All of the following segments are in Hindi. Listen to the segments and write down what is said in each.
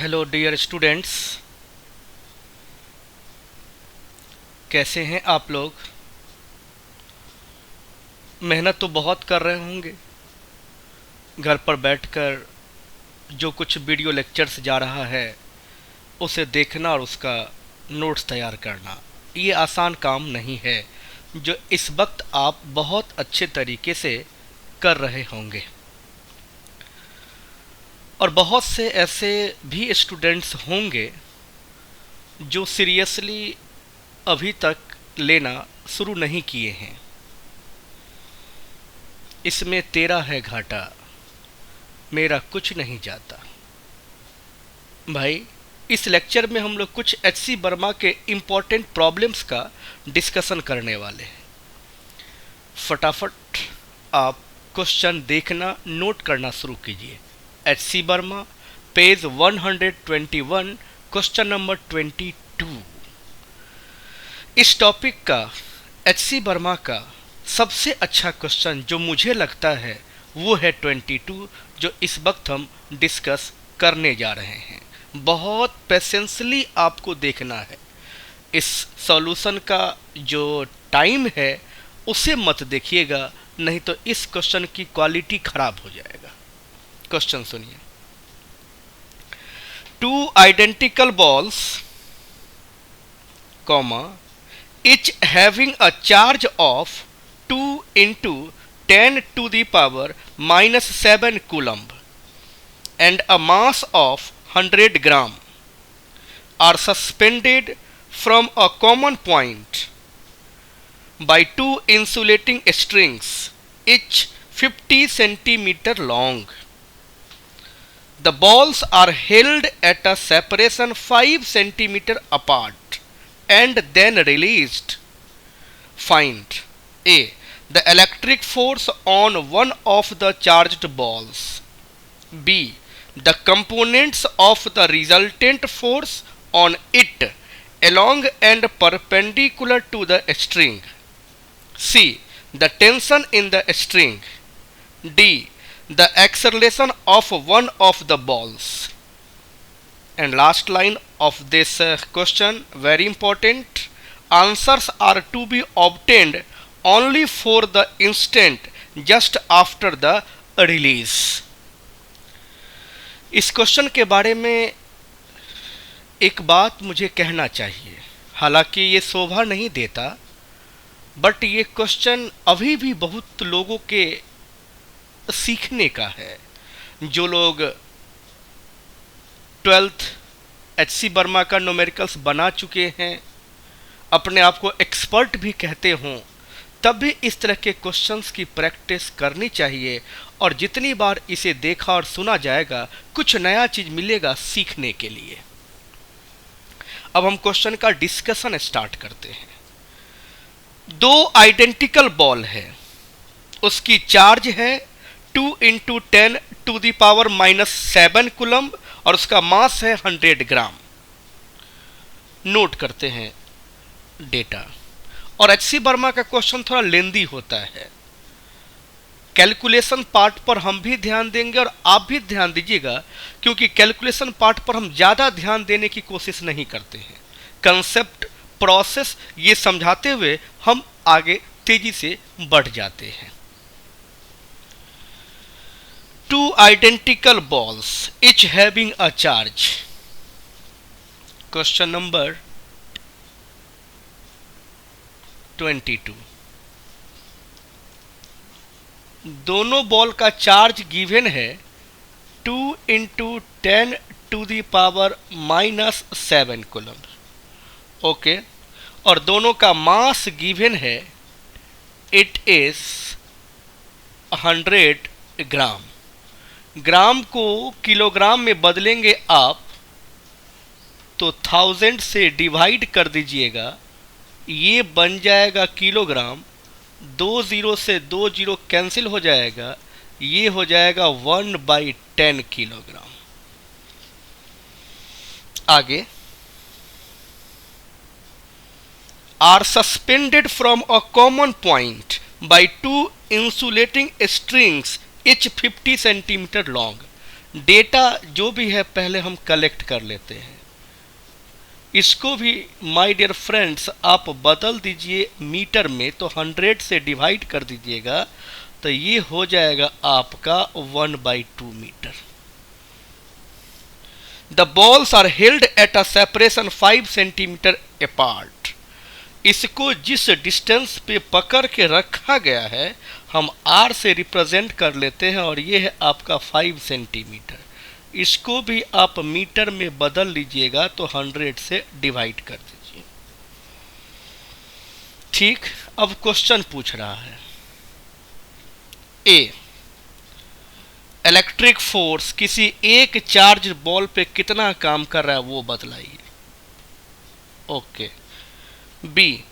हेलो डियर स्टूडेंट्स, कैसे हैं आप लोग। मेहनत तो बहुत कर रहे होंगे घर पर बैठकर। जो कुछ वीडियो लेक्चर्स जा रहा है उसे देखना और उसका नोट्स तैयार करना, ये आसान काम नहीं है जो इस वक्त आप बहुत अच्छे तरीके से कर रहे होंगे। और बहुत से ऐसे भी स्टूडेंट्स होंगे जो सीरियसली अभी तक लेना शुरू नहीं किए हैं। इसमें तेरा है घाटा, मेरा कुछ नहीं जाता। भाई, इस लेक्चर में हम लोग कुछ एच.सी. वर्मा के इम्पोर्टेंट प्रॉब्लम्स का डिस्कशन करने वाले हैं। फटाफट आप क्वेश्चन देखना, नोट करना शुरू कीजिए। H C. Verma, page 121, question number 22। इस टॉपिक का एच.सी. वर्मा का सबसे अच्छा क्वेश्चन जो मुझे लगता है वो है 22, जो इस वक्त हम डिस्कस करने जा रहे हैं। बहुत पेशेंसली आपको देखना है। इस सॉल्यूशन का जो टाइम है उसे मत देखिएगा, नहीं तो इस क्वेश्चन की क्वालिटी खराब हो जाएगा। क्वेश्चन सुनिए। Two identical balls, comma, each having a charge of 2 into 10 to the power minus 7 coulomb and a mass of 100 gram are suspended from a common point by two insulating strings, each 50 centimeter long. The balls are held at a separation 5 centimeter apart and then released. Find A. The electric force on one of the charged balls. B. The components of the resultant force on it along and perpendicular to the string. C. The tension in the string. D. The acceleration of one of the balls. And last line of this question, very important. Answers are to be obtained only for the instant just after the release. इस क्वेश्चन के बारे में एक बात मुझे कहना चाहिए, हालांकि ये शोभा नहीं देता, बट ये क्वेश्चन अभी भी बहुत लोगों के सीखने का है। जो लोग 12th एच.सी. वर्मा का न्यूमेरिकल्स बना चुके हैं, अपने आप को एक्सपर्ट भी कहते हों, तब भी इस तरह के क्वेश्चंस की प्रैक्टिस करनी चाहिए। और जितनी बार इसे देखा और सुना जाएगा, कुछ नया चीज मिलेगा सीखने के लिए। अब हम क्वेश्चन का डिस्कशन स्टार्ट करते हैं। दो आइडेंटिकल बॉल है, उसकी चार्ज है 2 into 10 to the power minus 7 coulomb और उसका मास है 100 ग्राम। नोट करते हैं डेटा। और एच.सी. वर्मा का क्वेश्चन थोड़ा लेंदी होता है। कैलकुलेशन पार्ट पर हम भी ध्यान देंगे और आप भी ध्यान दीजिएगा, क्योंकि कैलकुलेशन पार्ट पर हम ज़्यादा ध्यान देने की कोशिश नहीं करते हैं। कंसेप्ट, प्रोसेस ये समझाते हुए हम आगे तेजी से बढ़ जाते हैं। Two identical balls, each having a charge. Question number 22. दोनों बॉल का चार्ज गिवन है 2 into 10 to the power minus 7 coulomb, okay. और दोनों का मास गिवन है, इट इज 100 ग्राम। ग्राम को किलोग्राम में बदलेंगे आप तो 1000 से डिवाइड कर दीजिएगा, ये बन जाएगा किलोग्राम। 2 0 से 2 0 कैंसिल हो जाएगा, ये हो जाएगा 1/10 किलोग्राम। आगे, are suspended from a common point by 2 insulating strings each 50 centimetre long. Data जो भी है पहले हम कलेक्ट कर लेते हैं। इसको भी माय डियर फ्रेंड्स आप बदल दीजिए मीटर में, तो 100 से डिवाइड कर दीजिएगा तो ये हो जाएगा आपका 1/2 metre. The balls are held at a separation 5 centimetre apart. इसको जिस डिस्टेंस पे पकड़ के रखा गया है हम r से रिप्रेजेंट कर लेते हैं और ये है आपका 5 सेंटीमीटर। इसको भी आप मीटर में बदल लीजिएगा तो 100 से डिवाइड कर दीजिए। ठीक, अब क्वेश्चन पूछ रहा है ए, इलेक्ट्रिक फोर्स किसी एक चार्ज बॉल पे कितना काम कर रहा है वो बतलाइए। Okay. B,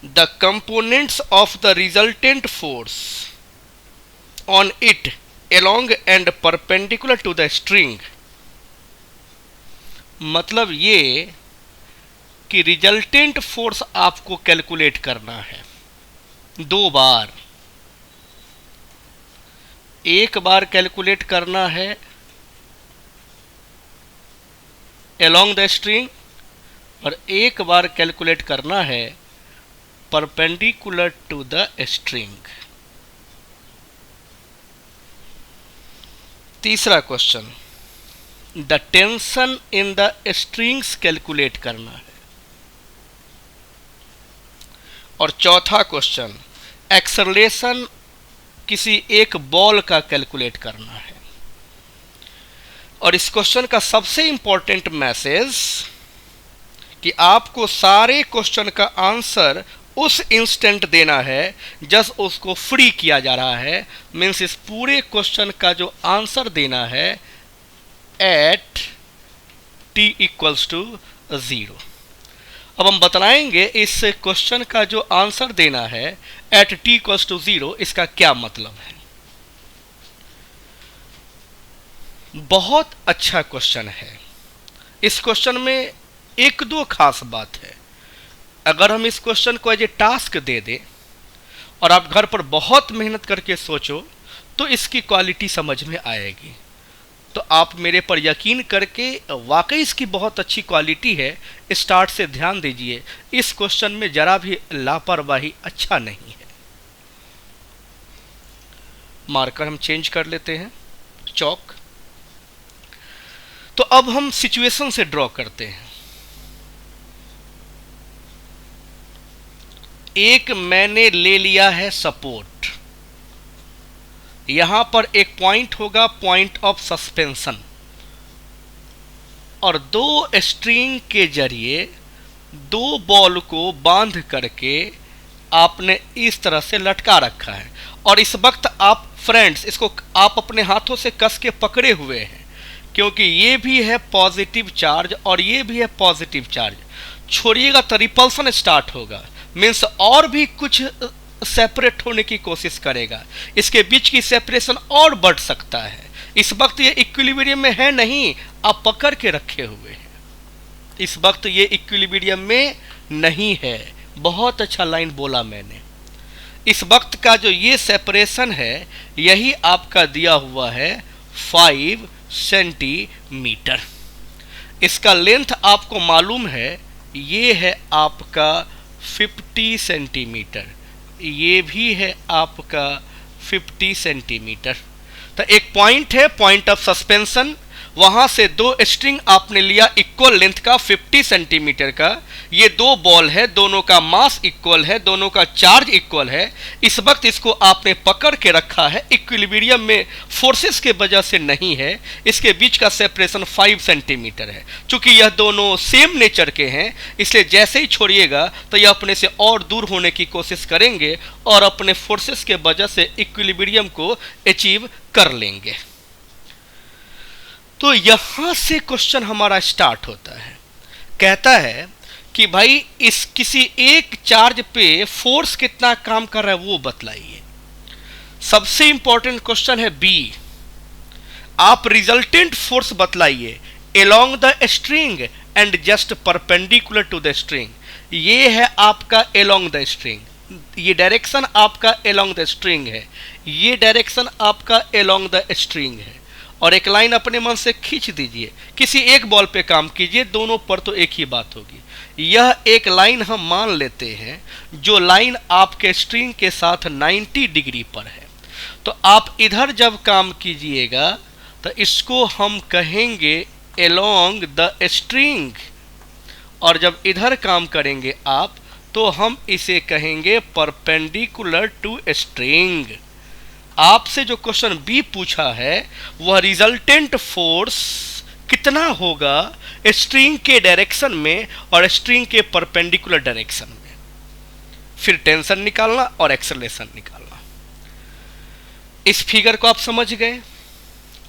the components of the resultant force on it along and perpendicular to the string। मतलब ये कि रिजल्टेंट फोर्स आपको कैलकुलेट करना है 2 बार। एक बार कैलकुलेट करना है along the string और एक बार कैलकुलेट करना है perpendicular to the string। तीसरा question, the tension in the strings calculate करना है। और चौथा क्वेश्चन, एक्सेलरेशन किसी एक बॉल का कैलकुलेट करना है। और इस क्वेश्चन का सबसे इंपॉर्टेंट मैसेज कि आपको सारे क्वेश्चन का आंसर उस इंस्टेंट देना है जब उसको फ्री किया जा रहा है। मीन्स इस पूरे क्वेश्चन का जो आंसर देना है एट t इक्वल्स टू 0। अब हम बतलाएंगे इस क्वेश्चन का जो आंसर देना है एट t इक्वल्स टू 0 इसका क्या मतलब है। बहुत अच्छा क्वेश्चन है। इस क्वेश्चन में एक दो खास बात है। अगर हम इस क्वेश्चन को एज ए टास्क दे दें और आप घर पर बहुत मेहनत करके सोचो तो इसकी क्वालिटी समझ में आएगी। तो आप मेरे पर यकीन करके वाकई इसकी बहुत अच्छी क्वालिटी है, स्टार्ट से ध्यान दीजिए। इस क्वेश्चन में जरा भी लापरवाही अच्छा नहीं है। मार्कर हम चेंज कर लेते हैं, चौक। तो अब हम सिचुएशन से ड्रॉ करते हैं। एक मैंने ले लिया है सपोर्ट, यहां पर एक पॉइंट होगा, पॉइंट ऑफ सस्पेंशन, और 2 स्ट्रिंग के जरिए 2 बॉल को बांध करके आपने इस तरह से लटका रखा है। और इस वक्त आप फ्रेंड्स इसको आप अपने हाथों से कस के पकड़े हुए हैं, क्योंकि ये भी है पॉजिटिव चार्ज और ये भी है पॉजिटिव चार्ज। छोड़िएगा तो रिपल्सन स्टार्ट होगा, मीन्स और भी कुछ सेपरेट होने की कोशिश करेगा। इसके बीच की सेपरेशन और बढ़ सकता है। इस वक्त ये इक्विलिब्रियम में है नहीं, आप पकड़ के रखे हुए हैं। इस वक्त ये इक्विलिब्रियम में नहीं है। बहुत अच्छा लाइन बोला मैंने। इस वक्त का जो ये सेपरेशन है यही आपका दिया हुआ है 5 सेंटीमीटर। इसका लेंथ आपको मालूम है, ये है आपका 50 सेंटीमीटर, ये भी है आपका 50 सेंटीमीटर। तो एक पॉइंट है, पॉइंट ऑफ सस्पेंशन, वहां से 2 स्ट्रिंग आपने लिया इक्वल लेंथ का 50 सेंटीमीटर का। ये 2 बॉल है, दोनों का मास इक्वल है, दोनों का चार्ज इक्वल है। इस वक्त इसको आपने पकड़ के रखा है, इक्विलिब्रियम में फोर्सेस के वजह से नहीं है। इसके बीच का सेपरेशन 5 सेंटीमीटर है। चूंकि यह दोनों सेम नेचर के हैं, इसलिए जैसे ही छोड़िएगा तो यह अपने से और दूर होने की कोशिश करेंगे और अपने फोर्सेस के वजह से इक्विलिब्रियम को अचीव कर लेंगे। तो यहां से क्वेश्चन हमारा स्टार्ट होता है। कहता है कि भाई इस किसी एक चार्ज पे फोर्स कितना काम कर रहा है वो बतलाइए। सबसे इंपॉर्टेंट क्वेश्चन है बी, आप रिजल्टेंट फोर्स बतलाइए along the string and just perpendicular to the string. ये है आपका along द स्ट्रिंग, ये डायरेक्शन आपका along द स्ट्रिंग है, ये डायरेक्शन आपका along द स्ट्रिंग है। और एक लाइन अपने मन से खींच दीजिए, किसी एक बॉल पे काम कीजिए, दोनों पर तो एक ही बात होगी। यह एक लाइन हम मान लेते हैं जो लाइन आपके स्ट्रिंग के साथ 90 डिग्री पर है। तो आप इधर जब काम कीजिएगा तो इसको हम कहेंगे along द स्ट्रिंग, और जब इधर काम करेंगे आप तो हम इसे कहेंगे परपेंडिकुलर टू स्ट्रिंग। आपसे जो क्वेश्चन बी पूछा है वह रिजल्टेंट फोर्स कितना होगा स्ट्रिंग के डायरेक्शन में और स्ट्रिंग के परपेंडिकुलर डायरेक्शन में, फिर टेंशन निकालना और एक्सेलरेशन निकालना। इस फिगर को आप समझ गए,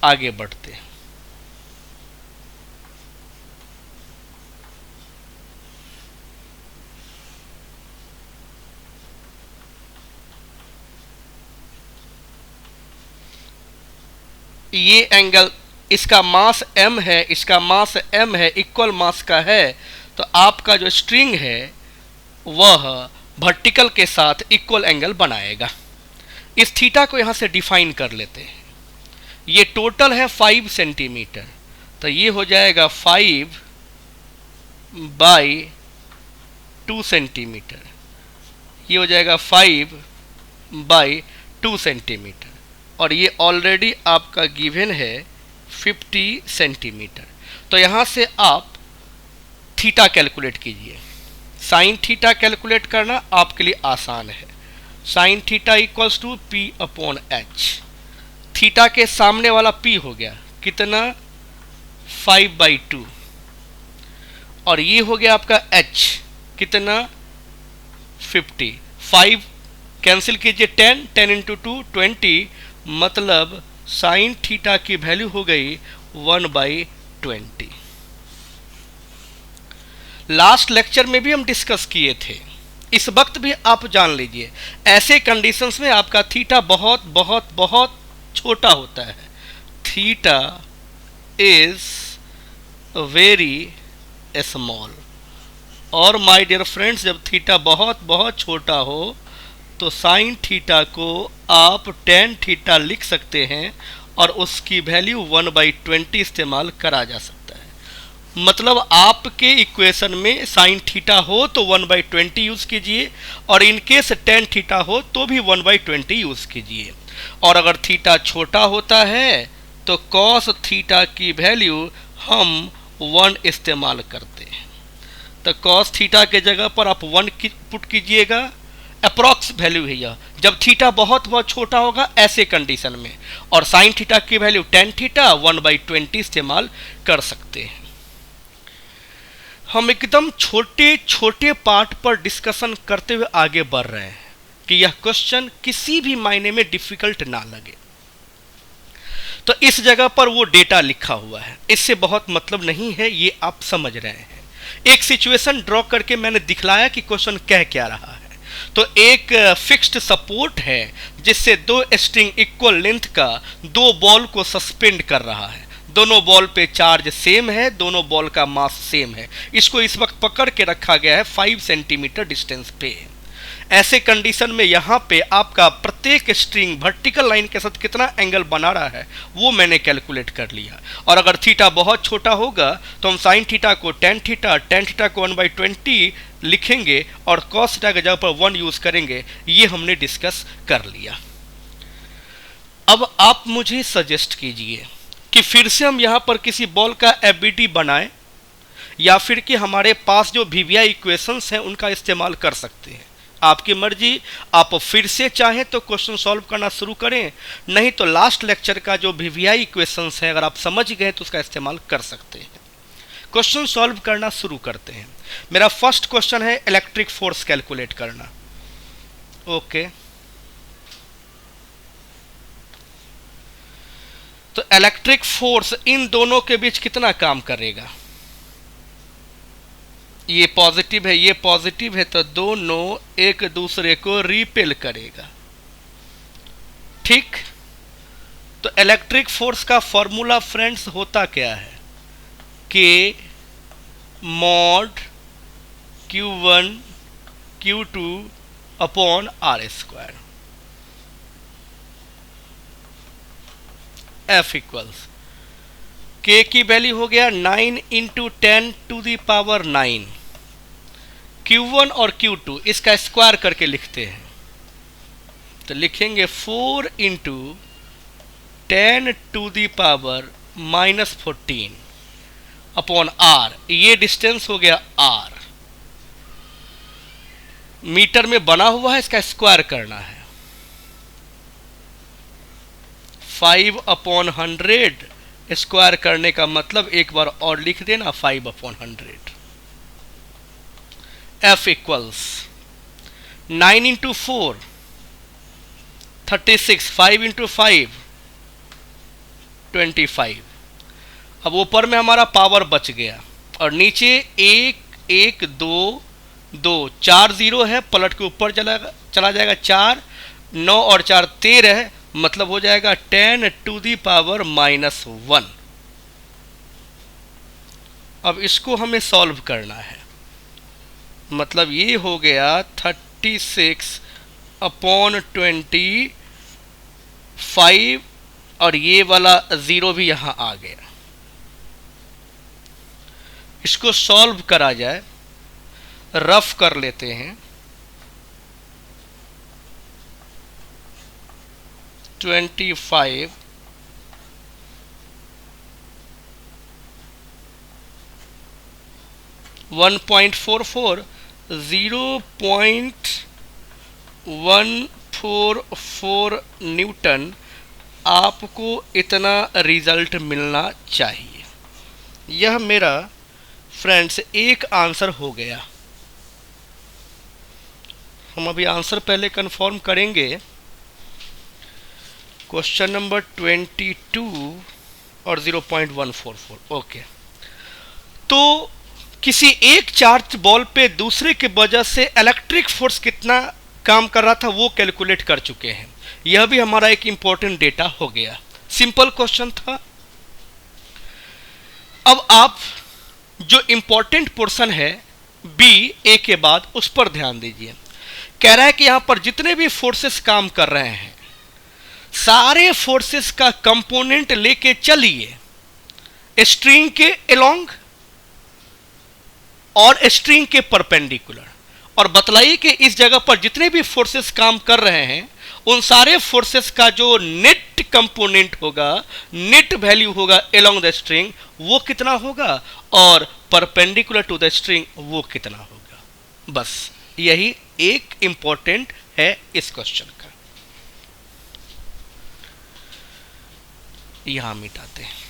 आगे बढ़ते हैं। ये एंगल, इसका मास m है, इसका मास m है, इक्वल मास का है, तो आपका जो स्ट्रिंग है वह वर्टिकल के साथ इक्वल एंगल बनाएगा। इस थीटा को यहां से डिफाइन कर लेते हैं। ये टोटल है 5 सेंटीमीटर, तो ये हो जाएगा 5 बाई 2 सेंटीमीटर, ये हो जाएगा 5 बाई 2 सेंटीमीटर, और ये ऑलरेडी आपका गिवन है 50 सेंटीमीटर। तो यहाँ से आप थीटा कैलकुलेट कीजिए। साइन थीटा कैलकुलेट करना आपके लिए आसान है। Sine theta equals to P upon H. Theta के सामने वाला पी हो गया कितना, 5/2, और ये हो गया आपका एच कितना, 50। 5 कैंसिल कीजिए, 10 इंटू 2 20, मतलब साइन थीटा की वैल्यू हो गई 1/20। लास्ट लेक्चर में भी हम डिस्कस किए थे, इस वक्त भी आप जान लीजिए, ऐसे कंडीशंस में आपका थीटा बहुत बहुत बहुत छोटा होता है। थीटा इज वेरी स्मॉल, और माय डियर फ्रेंड्स, जब थीटा बहुत बहुत छोटा हो तो साइन थीटा को आप tan थीटा लिख सकते हैं और उसकी वैल्यू 1/20 इस्तेमाल करा जा सकता है। मतलब आपके इक्वेशन में साइन थीटा हो तो 1/20 यूज़ कीजिए, और इनकेस tan थीटा हो तो भी 1/20 यूज़ कीजिए। और अगर थीटा छोटा होता है तो cos थीटा की वैल्यू हम 1 इस्तेमाल करते हैं। तो cos थीटा के जगह पर आप 1 पुट कीजिएगा, अप्रॉक्स वैल्यू है यह, जब थीटा बहुत बहुत छोटा होगा ऐसे कंडीशन में। और साइन थीटा की वैल्यू tan थीटा 1/20 इस्तेमाल कर सकते हैं। हम एकदम छोटे छोटे पार्ट पर डिस्कशन करते हुए आगे बढ़ रहे हैं कि यह क्वेश्चन किसी भी मायने में डिफिकल्ट ना लगे। तो इस जगह पर वो डेटा लिखा हुआ है, इससे बहुत मतलब नहीं है, ये आप समझ रहे हैं। एक सिचुएशन ड्रॉ करके मैंने दिखलाया कि क्वेश्चन कह क्या रहा है। तो एक फिक्स्ड सपोर्ट है जिससे 2 स्ट्रिंग इक्वल लेंथ का 2 बॉल को सस्पेंड कर रहा है। दोनों बॉल पे चार्ज सेम है, दोनों बॉल का मास सेम है। इसको इस वक्त पकड़ के रखा गया है 5 सेंटीमीटर डिस्टेंस पे। ऐसे कंडीशन में यहाँ पे आपका प्रत्येक स्ट्रिंग वर्टिकल लाइन के साथ कितना एंगल बना रहा है वो मैंने कैलकुलेट कर लिया। और अगर थीटा बहुत छोटा होगा तो हम साइन थीटा को tan थीटा को 1/20 लिखेंगे और cos थीटा के जगह पर 1 यूज करेंगे। ये हमने डिस्कस कर लिया। अब आप मुझे सजेस्ट कीजिए कि फिर से हम यहाँ पर किसी बॉल का एफबीटी बनाएं, या फिर कि हमारे पास जो वीवीआई इक्वेशंस हैं उनका इस्तेमाल कर सकते हैं। आपकी मर्जी, आप फिर से चाहें तो क्वेश्चन सॉल्व करना शुरू करें, नहीं तो लास्ट लेक्चर का जो वीवीआई इक्वेशंस है अगर आप समझ गए तो उसका इस्तेमाल कर सकते हैं। क्वेश्चन सॉल्व करना शुरू करते हैं। मेरा फर्स्ट क्वेश्चन है इलेक्ट्रिक फोर्स कैलकुलेट करना। ओके, तो इलेक्ट्रिक फोर्स इन दोनों के बीच कितना काम करेगा? ये पॉजिटिव है, ये पॉजिटिव है, तो दोनों एक दूसरे को रिपेल करेगा। ठीक, तो इलेक्ट्रिक फोर्स का फॉर्मूला फ्रेंड्स होता क्या है? के mod Q1 Q2 upon R²। F equals k की वैल्यू हो गया 9 इंटू 10⁹ Q1 और Q2 इसका स्क्वायर करके लिखते हैं, तो लिखेंगे 4 इंटू 10⁻⁻14 अपॉन r। ये डिस्टेंस हो गया r, मीटर में बना हुआ है, इसका स्क्वायर करना है। 5/100 स्क्वायर करने का मतलब एक बार और लिख देना 5/100। F equals 9 into 4 36, 5 into 5 25। अब ऊपर में हमारा पावर बच गया और नीचे 1 1 2 2 4 0 है, पलट के ऊपर चला जाएगा 4, 9 और 4 13, मतलब हो जाएगा 10⁻⁻1। अब इसको हमें सॉल्व करना है, मतलब ये हो गया 36/25 और ये वाला 0 भी यहां आ गया। इसको सॉल्व करा जाए, रफ कर लेते हैं। 25 1.44 0.144 न्यूटन आपको इतना रिजल्ट मिलना चाहिए। यह मेरा फ्रेंड्स एक आंसर हो गया। हम अभी आंसर पहले कंफर्म करेंगे। क्वेश्चन नंबर 22 और 0.144। ओके, तो किसी एक चार्ज बॉल पे दूसरे के वजह से इलेक्ट्रिक फोर्स कितना काम कर रहा था वो कैलकुलेट कर चुके हैं। यह भी हमारा एक इंपॉर्टेंट डेटा हो गया। सिंपल क्वेश्चन था। अब आप जो इंपॉर्टेंट पोर्शन है बी ए के बाद उस पर ध्यान दीजिए। कह रहा है कि यहां पर जितने भी फोर्सेस काम कर रहे हैं सारे फोर्सेस का कंपोनेंट लेके चलिए स्ट्रिंग के अलोंग और स्ट्रिंग के परपेंडिकुलर, और बतलाइए कि इस जगह पर जितने भी फोर्सेस काम कर रहे हैं उन सारे फोर्सेस का जो नेट कंपोनेंट होगा, नेट वैल्यू होगा अलोंग द स्ट्रिंग, वो कितना होगा, और परपेंडिकुलर टू द स्ट्रिंग वो कितना होगा। बस यही एक इंपॉर्टेंट है इस क्वेश्चन का। यहां मिटाते हैं।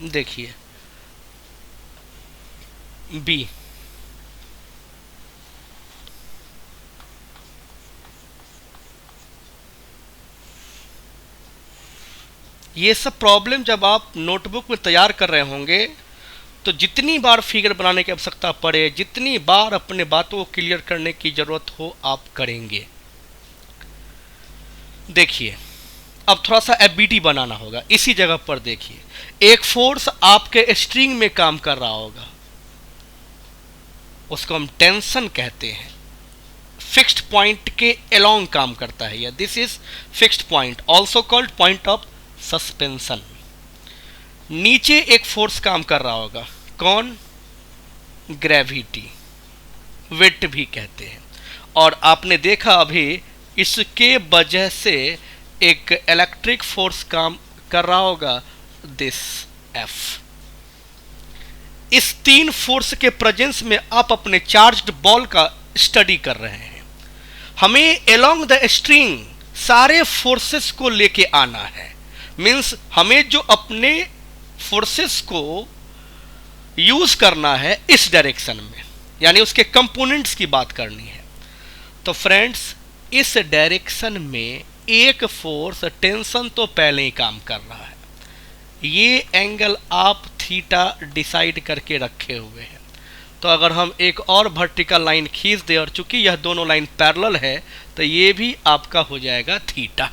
देखिए बी, ये सब प्रॉब्लम जब आप नोटबुक में तैयार कर रहे होंगे तो जितनी बार फिगर बनाने की आवश्यकता पड़े, जितनी बार अपने बातों को क्लियर करने की जरूरत हो, आप करेंगे। देखिए अब थोड़ा सा एबीटी बनाना होगा। इसी जगह पर देखिए एक फोर्स आपके स्ट्रिंग में काम कर रहा होगा, उसको हम टेंशन कहते हैं। फिक्स्ड पॉइंट के अलोंग काम करता है, या this is fixed point, also called point of suspension. नीचे एक फोर्स काम कर रहा होगा, कौन, ग्रेविटी, वेट भी कहते हैं। और आपने देखा अभी इसके वजह से एक इलेक्ट्रिक फोर्स काम कर रहा होगा, दिस एफ। इस तीन फोर्स के प्रेजेंस में आप अपने चार्ज्ड बॉल का स्टडी कर रहे हैं। हमें अलोंग द स्ट्रिंग सारे फोर्सेस को लेके आना है। मींस हमें जो अपने फोर्सेस को यूज करना है इस डायरेक्शन में, यानी उसके कंपोनेंट्स की बात करनी है। तो फ्रेंड्स इस डायरेक्शन में एक फोर्स टेंशन तो पहले ही काम कर रहा है। ये एंगल आप थीटा डिसाइड करके रखे हुए हैं। तो अगर हम एक और वर्टिकल लाइन खींच दें, और चूंकि यह दोनों लाइन पैरेलल है तो ये भी आपका हो जाएगा थीटा।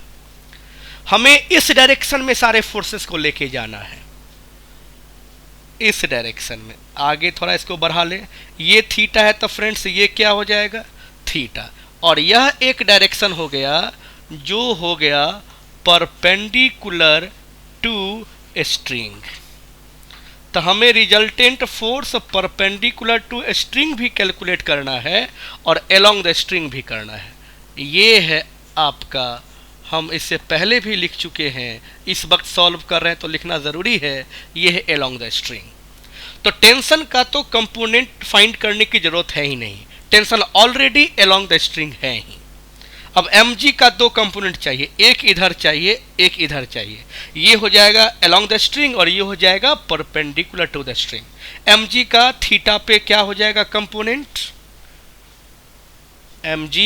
हमें इस डायरेक्शन में सारे फोर्सेस को लेके जाना है। इस डायरेक्शन में। आगे थोड़ा इसको बढ़ा लें, ये थीटा है तो फ्रेंड्स ये क्या हो जाएगा, थीटा। और यह एक डायरेक्शन हो गया जो हो गया परपेंडिकुलर टू स्ट्रिंग। तो हमें resultant force perpendicular to string भी कैलकुलेट करना है और अलोंग द स्ट्रिंग भी करना है। ये है आपका, हम इससे पहले भी लिख चुके हैं, इस वक्त सॉल्व कर रहे हैं तो लिखना ज़रूरी है। ये है अलोंग द स्ट्रिंग। तो टेंशन का तो कंपोनेंट फाइंड करने की ज़रूरत है ही नहीं, tension already along the string है ही। अब mg का दो कंपोनेंट चाहिए, एक इधर चाहिए एक इधर चाहिए। ये हो जाएगा अलोंग द स्ट्रिंग और ये हो जाएगा perpendicular to the string. mg का थीटा पे क्या हो जाएगा कंपोनेंट, mg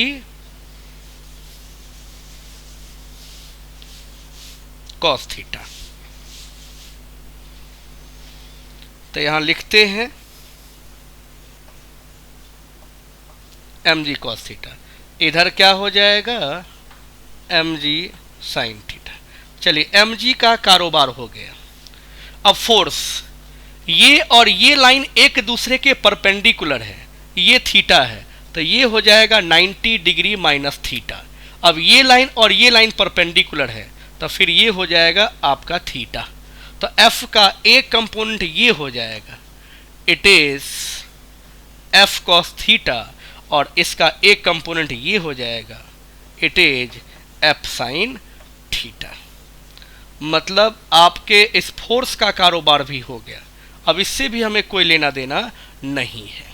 cos थीटा। तो यहां लिखते हैं mg cos थीटा, इधर क्या हो जाएगा mg sin थीटा। चलिए mg का कारोबार हो गया। अब फोर्स, ये और ये लाइन एक दूसरे के परपेंडिकुलर है, ये थीटा है तो ये हो जाएगा 90 डिग्री माइनस थीटा। अब ये लाइन और ये लाइन परपेंडिकुलर है तो फिर ये हो जाएगा आपका थीटा। तो f का एक कंपोनेंट ये हो जाएगा, it is f cos theta, और इसका एक कंपोनेंट ये हो जाएगा, it is f sin theta. मतलब आपके इस फोर्स का कारोबार भी हो गया। अब इससे भी हमें कोई लेना देना नहीं है।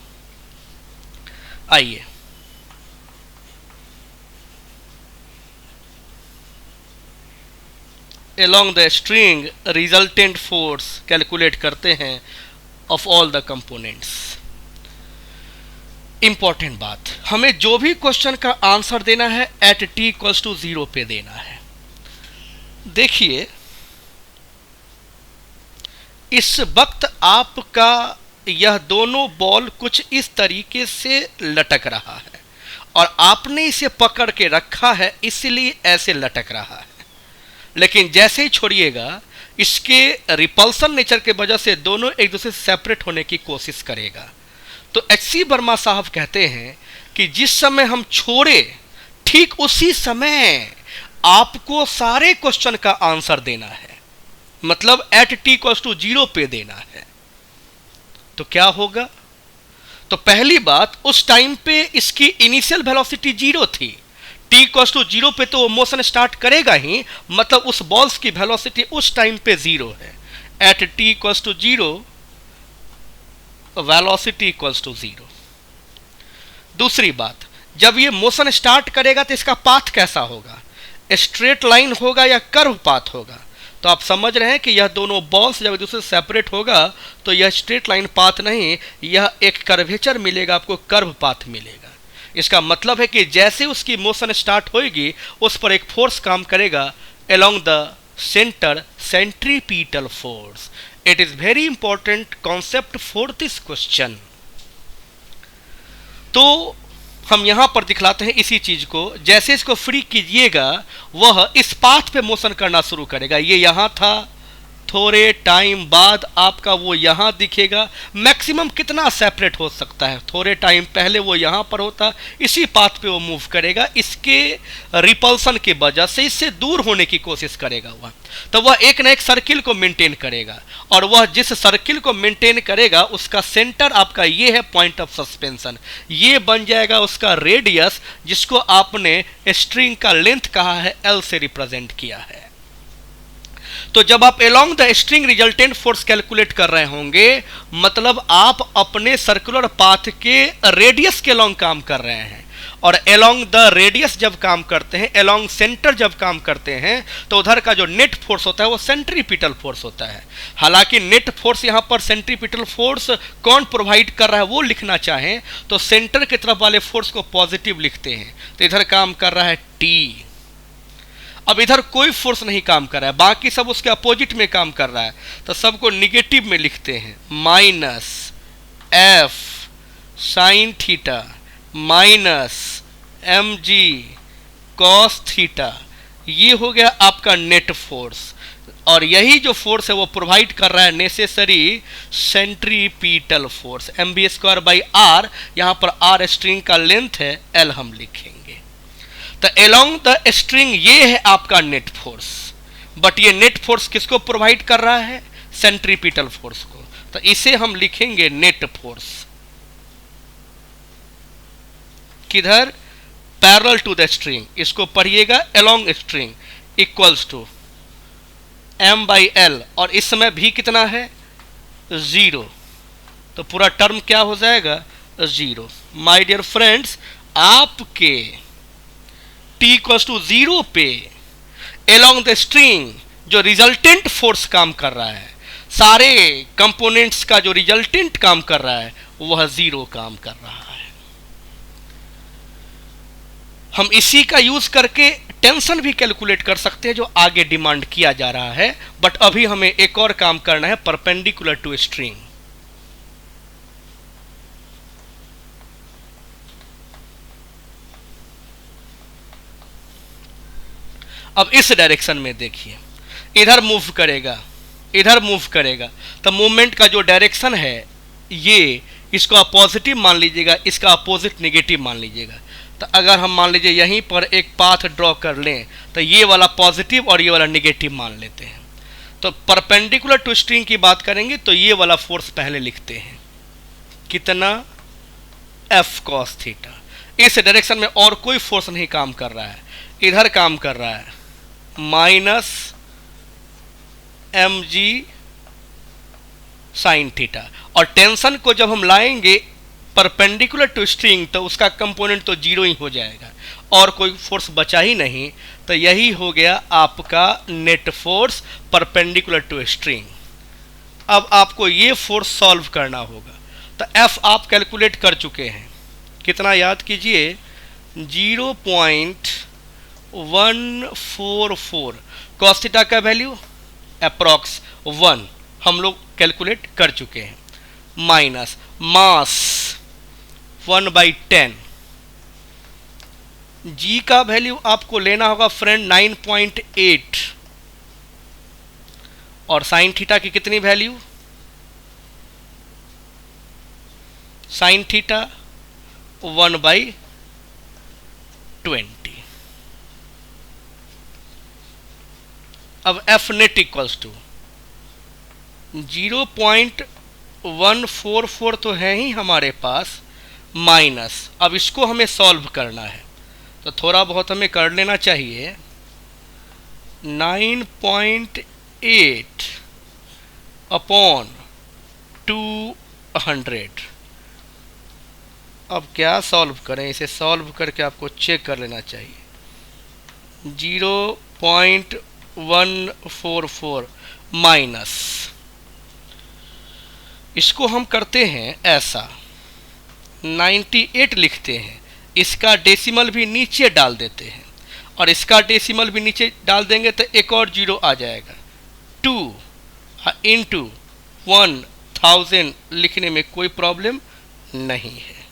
आइए along the string resultant force calculate करते हैं of all the components। Important बात, हमें जो भी क्वेश्चन का आंसर देना है एट t इक्वल्स टू 0 पे देना है। देखिए इस वक्त आपका यह दोनों बॉल कुछ इस तरीके से लटक रहा है और आपने इसे पकड़ के रखा है, इसलिए ऐसे लटक रहा है। लेकिन जैसे ही छोड़िएगा, इसके रिपल्सन नेचर के वजह से दोनों एक दूसरे से सेपरेट होने की कोशिश करेगा। तो एच.सी. वर्मा साहब कहते हैं कि जिस समय हम छोड़े ठीक उसी समय आपको सारे क्वेश्चन का आंसर देना है, मतलब एट t इक्वल्स टू 0 पे देना है। तो क्या होगा, तो पहली बात, उस टाइम पे इसकी इनिशियल वेलोसिटी 0 थी, t इक्वल्स टू 0 पे तो वो मोशन स्टार्ट करेगा ही, मतलब उस बॉल्स की वेलोसिटी उस टाइम पे 0 है। At t equals to 0 velocity equals to 0। दूसरी बात, जब ये मोशन स्टार्ट करेगा तो इसका पाथ कैसा होगा, स्ट्रेट लाइन होगा या कर्व पाथ होगा। तो आप समझ रहे हैं कि यह दोनों बॉल्स जब एक दूसरे से सेपरेट होगा तो यह स्ट्रेट लाइन पाथ नहीं, यह एक कर्वेचर मिलेगा, आपको कर्व पाथ मिलेगा। इसका मतलब है कि जैसे उसकी मोशन स्टार्ट होगी उस पर एक फोर्स काम करेगा along the centre, centripetal force. It is very important concept for this question. तो हम यहां पर दिखलाते हैं इसी चीज को। जैसे इसको फ्री कीजिएगा वह इस पाथ पे मोशन करना शुरू करेगा। ये यहां था, थोड़े टाइम बाद आपका वो यहां दिखेगा। मैक्सिमम कितना सेपरेट हो सकता है, थोड़े टाइम पहले वो यहां पर होता, इसी पाथ पे वो मूव करेगा, इसके रिपल्सन की वजह से इससे दूर होने की कोशिश करेगा वह। तो वह एक ना एक सर्किल को मेंटेन करेगा, और वह जिस सर्किल को मेंटेन करेगा उसका सेंटर आपका ये है पॉइंट ऑफ सस्पेंशन। ये बन जाएगा उसका रेडियस, जिसको आपने स्ट्रिंग का लेंथ कहा है, L से रिप्रेजेंट किया है। तो जब आप along the string resultant force calculate कर रहे होंगे, मतलब आप अपने सर्कुलर पाथ के रेडियस के अलोंग काम कर रहे हैं। और अलोंग द रेडियस जब काम करते हैं, अलोंग सेंटर जब काम करते हैं, तो उधर का जो नेट फोर्स होता है वो सेंट्रीपिटल फोर्स होता है। हालांकि नेट फोर्स यहाँ पर सेंट्रीपिटल फोर्स कौन प्रोवाइड कर रहा है वो लिखना चाहें तो सेंटर की तरफ वाले फोर्स को पॉजिटिव लिखते हैं। तो इधर काम कर रहा है टी। अब इधर कोई फोर्स नहीं काम कर रहा है, बाकी सब उसके अपोजिट में काम कर रहा है, तो सबको निगेटिव में लिखते हैं। Minus F sine theta minus M G cos theta, ये हो गया आपका नेट फोर्स। और यही जो फोर्स है वो प्रोवाइड कर रहा है नेसेसरी सेंट्रीपीटल फोर्स, mv²/r। यहां पर r स्ट्रिंग का लेंथ है, l हम लिखेंगे। तो अलोंग द स्ट्रिंग ये है आपका नेट फोर्स, बट ये नेट फोर्स किसको प्रोवाइड कर रहा है? सेंट्रीपीटल फोर्स को। तो इसे हम लिखेंगे नेट फोर्स, किधर? Parallel to the string. इसको पढ़िएगा, along string equals to m/l, और इस समय भी कितना है? 0। तो पूरा टर्म क्या हो जाएगा? 0। माय डियर फ्रेंड्स, आपके t इक्वल्स टू 0 पे अलोंग द स्ट्रिंग जो रिजल्टेंट फोर्स काम कर रहा है, सारे कंपोनेंट्स का जो रिजल्टेंट काम कर रहा है वह 0 काम कर रहा है। हम इसी का यूज करके टेंशन भी कैलकुलेट कर सकते हैं जो आगे डिमांड किया जा रहा है, बट अभी हमें एक और काम करना है, परपेंडिकुलर टू स्ट्रिंग। अब इस डायरेक्शन में देखिए, इधर मूव करेगा, इधर मूव करेगा, तो मूवमेंट का जो डायरेक्शन है ये, इसको आप पॉजिटिव मान लीजिएगा, इसका अपोजिट नेगेटिव मान लीजिएगा। तो अगर हम मान लीजिए यहीं पर एक पाथ ड्रॉ कर लें, तो ये वाला पॉजिटिव और ये वाला नेगेटिव मान लेते हैं। तो परपेंडिकुलर टू स्ट्रिंग की बात करेंगे तो ये वाला फोर्स पहले लिखते हैं, कितना? F cos theta. इस डायरेक्शन में और कोई फोर्स नहीं काम कर रहा है, इधर काम कर रहा है -mg साइन थीटा। और टेंशन को जब हम लाएंगे परपेंडिकुलर टू स्ट्रिंग तो उसका कंपोनेंट तो 0 ही हो जाएगा और कोई फोर्स बचा ही नहीं। तो यही हो गया आपका net force perpendicular to string. अब आपको ये फोर्स सॉल्व करना होगा। तो F आप कैलकुलेट कर चुके हैं, कितना याद कीजिए? 0.144। कॉस थीटा का वैल्यू अप्रॉक्स 1 हम लोग कैलकुलेट कर चुके हैं, माइनस मास 1/10। जी का वैल्यू आपको लेना होगा फ्रेंड 9.8, और साइन थीटा की कितनी वैल्यू? Sign theta 1/20। अब एफ नेट इक्वल्स टू 0.144 तो है ही हमारे पास, माइनस, अब इसको हमें सॉल्व करना है तो थोड़ा बहुत हमें कर लेना चाहिए। 9.8 अपॉन 200। अब क्या सॉल्व करें? इसे सॉल्व करके आपको चेक कर लेना चाहिए। 0.144 माइनस, इसको हम करते हैं ऐसा, 98 लिखते हैं, इसका डेसिमल भी नीचे डाल देते हैं और इसका डेसिमल भी नीचे डाल देंगे तो एक और 0 आ जाएगा। 2 इंटू 1000 लिखने में कोई प्रॉब्लम नहीं है।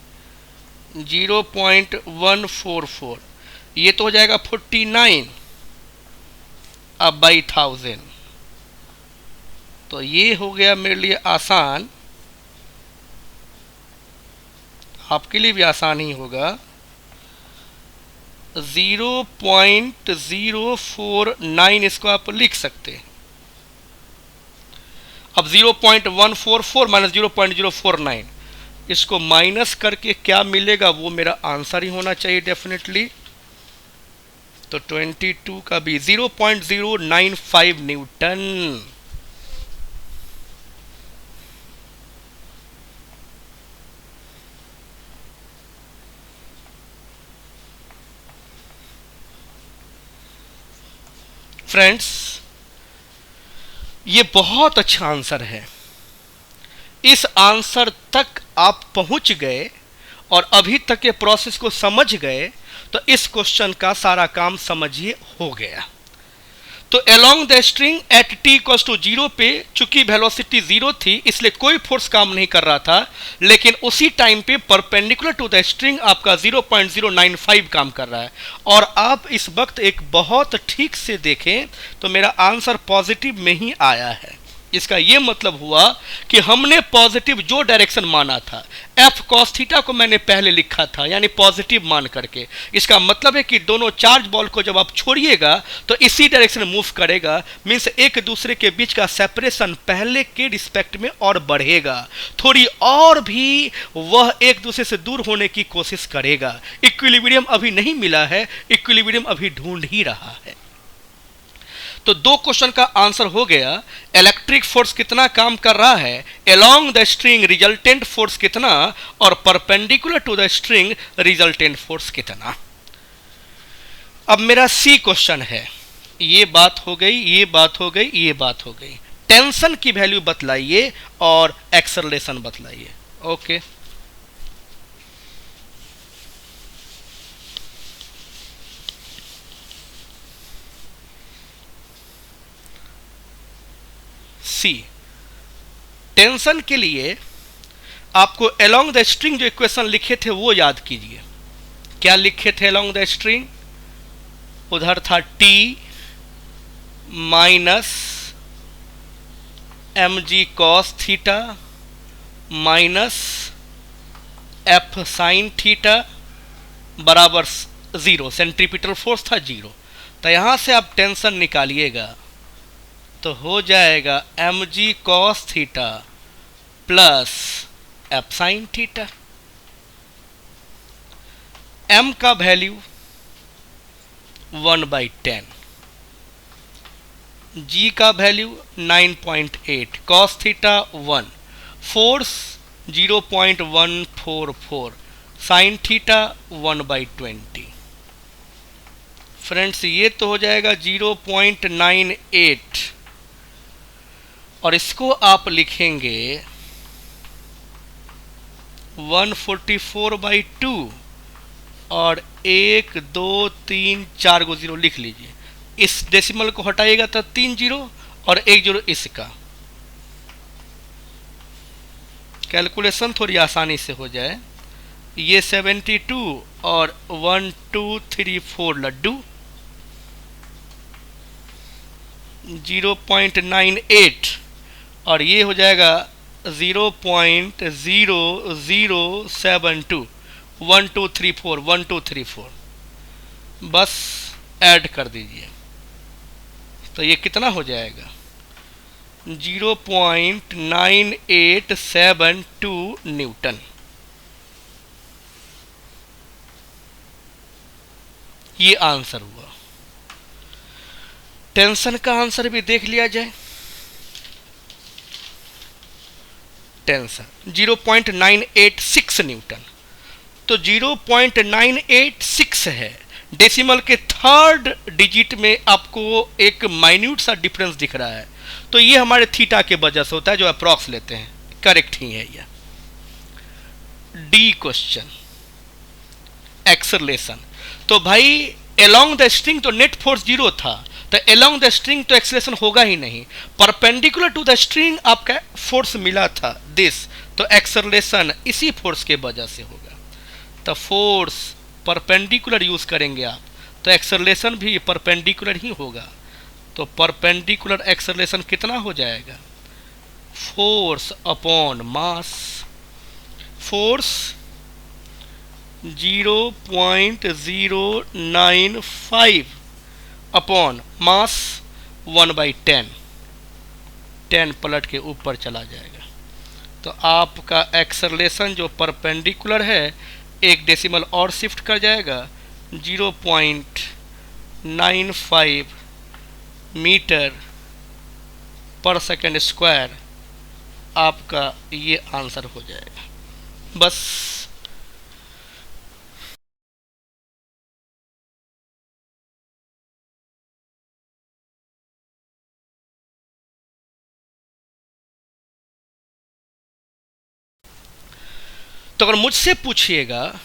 0.144 ये तो हो जाएगा 49 अब बाई 1000। तो ये हो गया मेरे लिए आसान, आपके लिए भी आसान ही होगा। 0.049 इसको आप लिख सकते हैं। अब 0.144 माइनस 0.049, इसको माइनस करके क्या मिलेगा वो मेरा आंसर ही होना चाहिए डेफिनेटली। तो 22 का भी 0.095 न्यूटन। फ्रेंड्स, ये बहुत अच्छा आंसर है। इस आंसर तक आप पहुंच गए और अभी तक के प्रोसेस को समझ गए तो इस क्वेश्चन का सारा काम समझिए हो गया। तो along the string at T equals to 0 पे चूंकि वेलोसिटी 0 थी इसलिए कोई फोर्स काम नहीं कर रहा था, लेकिन उसी टाइम पे परपेंडिकुलर टू द स्ट्रिंग आपका 0.095 काम कर रहा है। और आप इस वक्त एक बहुत ठीक से देखें तो मेरा आंसर पॉजिटिव में ही आया है। इसका यह मतलब हुआ कि हमने पॉजिटिव जो डायरेक्शन माना था, एफ कॉस थीटा को मैंने पहले लिखा था यानी पॉजिटिव मान करके, इसका मतलब है कि दोनों चार्ज बॉल को जब आप छोड़िएगा तो इसी डायरेक्शन में मूव करेगा, मीन्स एक दूसरे के बीच का सेपरेशन पहले के रिस्पेक्ट में और बढ़ेगा, थोड़ी और भी वह एक दूसरे से दूर होने की कोशिश करेगा। इक्विलिब्रियम अभी नहीं मिला है, इक्विलिब्रियम अभी ढूंढ ही रहा है। तो दो क्वेश्चन का आंसर हो गया। इलेक्ट्रिक फोर्स कितना काम कर रहा है, along the string resultant force कितना, और perpendicular to the string resultant force कितना। अब मेरा सी क्वेश्चन है, ये बात हो गई, ये बात हो गई, ये बात हो गई। टेंशन की वैल्यू बतलाइए और एक्सेलरेशन बतलाइए। ओके, सी टेंशन के लिए आपको अलोंग द स्ट्रिंग जो इक्वेशन लिखे थे वो याद कीजिए। क्या लिखे थे अलोंग द स्ट्रिंग? उधर था T minus M G cos theta minus F sine theta बराबर 0, सेंट्रीपिटल फोर्स था 0। तो यहां से आप टेंशन निकालिएगा तो हो जाएगा M G cos theta plus F sine theta. M का वैल्यू 1/10, जी का value 9.8, cos theta 1, force 0.144, sine theta 1/20। Friends ये तो हो जाएगा 0.98, और इसको आप लिखेंगे 144/2 और 1 2 3 4 को 0 लिख लीजिए। इस डेसिमल को हटाइएगा तो 3 0 और 1 0 इसका। कैलकुलेशन थोड़ी आसानी से हो जाए, ये 72 और 1 2 3 4 लड्डू 0.98 और ये हो जाएगा 0.0072, 1 2 3 4 1 2 3 4, बस ऐड कर दीजिए तो ये कितना हो जाएगा 0.9872 न्यूटन। ये आंसर हुआ। टेंशन का आंसर भी देख लिया जाए। टेंशन 0.986 न्यूटन, तो 0.986 है। डेसिमल के थर्ड डिजिट में आपको एक माइन्यूट सा डिफरेंस दिख रहा है, तो ये हमारे थीटा के वजह से होता है जो अप्रॉक्स लेते हैं। करेक्ट ही है यह। D question, acceleration. तो भाई अलोंग द स्ट्रिंग तो नेट फोर्स 0 था, तो अलोंग द स्ट्रिंग तो एक्सेलरेशन होगा ही नहीं। परपेंडिकुलर टू द स्ट्रिंग आपका फोर्स मिला था दिस, तो एक्सेलरेशन इसी फोर्स के वजह से होगा। तो फोर्स परपेंडिकुलर यूज करेंगे आप, तो एक्सेलरेशन भी परपेंडिकुलर ही होगा। तो परपेंडिकुलर एक्सेलरेशन कितना हो जाएगा, force upon mass. Force 0.095 upon mass 1/10, 10 पलट के ऊपर चला जाएगा। तो आपका एक्सेलरेशन जो परपेंडिकुलर है एक डेसिमल और शिफ्ट कर जाएगा, 0.95 मीटर पर सेकेंड स्क्वायर आपका ये आंसर हो जाएगा। बस तो अगर मुझसे पूछिएगा